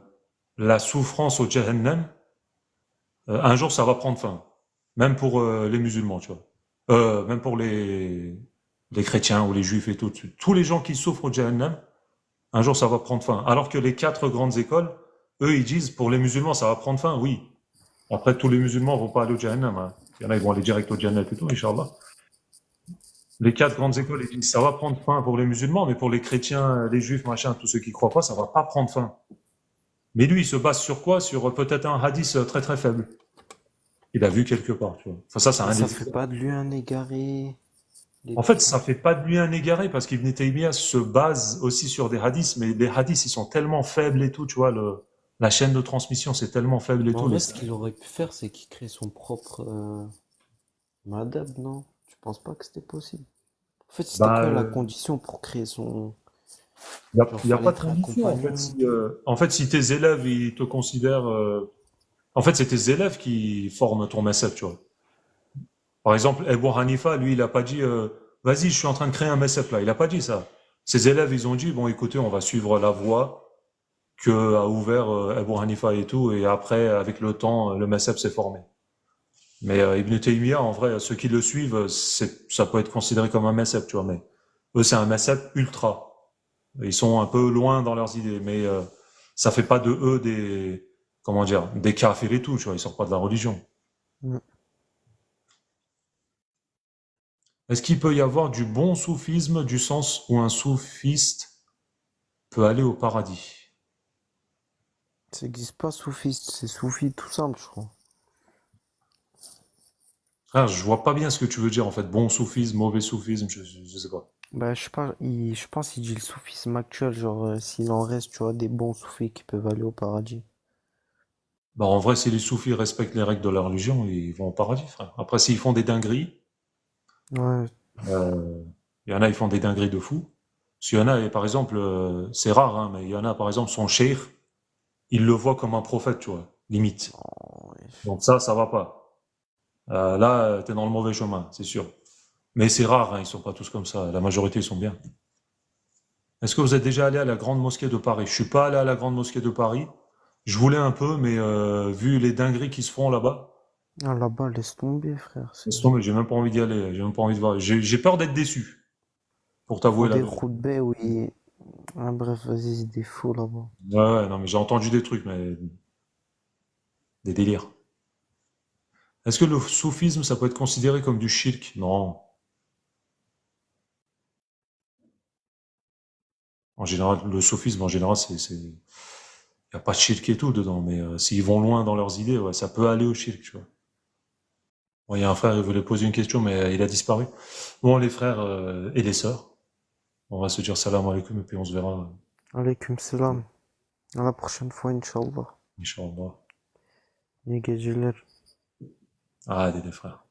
la souffrance au Jahannam, un jour, ça va prendre fin. Même pour les musulmans, tu vois. Même pour les chrétiens ou les juifs et tout. Tous les gens qui souffrent au Jahannam, un jour, ça va prendre fin. Alors que les quatre grandes écoles, eux, ils disent, pour les musulmans, ça va prendre fin, oui. Après, tous les musulmans vont pas aller au Jahannam, hein. Il y en a, ils vont aller direct au Jannat et tout, Inch'Allah. Les quatre grandes écoles, ils disent, ça va prendre fin pour les musulmans, mais pour les chrétiens, les juifs, machin, tous ceux qui croient pas, ça va pas prendre fin. Mais lui, il se base sur quoi? Sur peut-être un hadith très très faible. Il a vu quelque part, tu vois. Enfin, ça, c'est Et un ça des fait exemples. pas de lui un égaré, des En fait, trucs comme ça ça. fait pas de lui un égaré parce qu'Ibn Taymiyyah se base aussi sur des hadiths, mais les hadiths, ils sont tellement faibles et tout, tu vois, la chaîne de transmission, c'est tellement faible et Mais en tout. vrai, ce qu'il aurait pu faire, c'est qu'il crée son propre madhab, non? Tu penses pas que c'était possible? En fait, c'était Bah, quoi la condition pour créer son... Genre, il y a fallait pas de être un condition, en fait. compagnon. Si, en fait, si tes élèves, ils te considèrent, en fait, c'est tes élèves qui forment ton message, tu vois. Par exemple, Abu Hanifa, lui, il a pas dit, vas-y, je suis en train de créer un message là. Il a pas dit ça. Ses élèves, ils ont dit, bon, écoutez, on va suivre la voie que a ouvert Abu Hanifa et tout, et après, avec le temps, le message s'est formé. Mais Ibn Taymiyyah, en vrai, ceux qui le suivent, ça peut être considéré comme un message, tu vois, mais eux, c'est un message ultra. Ils sont un peu loin dans leurs idées, mais ça fait pas de eux comment dire, des kafirs et tout, tu vois, ils sortent pas de la religion. Mm. Est-ce qu'il peut y avoir du bon soufisme, du sens où un soufiste peut aller au paradis? Ça existe pas soufiste, c'est soufi tout simple, je crois. Frère, je vois pas bien ce que tu veux dire en fait. Bon soufisme, mauvais soufisme, je sais pas. Bah, je sais pas, je pense qu'il dit le soufisme actuel, genre, s'il en reste, tu vois, des bons soufis qui peuvent aller au paradis. Bah, en vrai, si les soufis respectent les règles de la religion, ils vont au paradis, frère. Après, s'ils font des dingueries, Ouais, euh, il y en a, ils font des dingueries de fou. S'il y en a, et par exemple, c'est rare, hein, mais il y en a, par exemple, son cheikh, il le voit comme un prophète, tu vois, limite. non, wesh. Donc ça va pas. Là, t'es dans le mauvais chemin, c'est sûr. Mais c'est rare, hein, ils sont pas tous comme ça. La majorité, ils sont bien. Est-ce que vous êtes déjà allé à la Grande Mosquée de Paris? Je suis pas allé à la Grande Mosquée de Paris. Je voulais un peu, mais vu les dingueries qui se font là-bas, Ah, là-bas, laisse tomber, frère. laisse tomber, j'ai même pas envie d'y aller. J'ai même pas envie de voir. J'ai peur d'être déçu, pour Ils font t'avouer la des vérité. routes oui. Ah, bref, vas-y, c'est des fous là-bas. Ouais, ouais, non, mais j'ai entendu des trucs, mais des délires. Est-ce que le soufisme, ça peut être considéré comme du shirk? Non. En général, le soufisme, en général, il n'y a pas de shirk et tout dedans, mais s'ils vont loin dans leurs idées, ouais, ça peut aller au shirk, tu vois. Bon, il y a un frère, il voulait poser une question, mais il a disparu. Bon, les frères et les sœurs, on va se dire salam alaikum et puis on se verra, Alaykoum salam. À la prochaine fois, Inch'Allah. Inch'Allah. Nigga, j'ai l'air. Ah, des frères.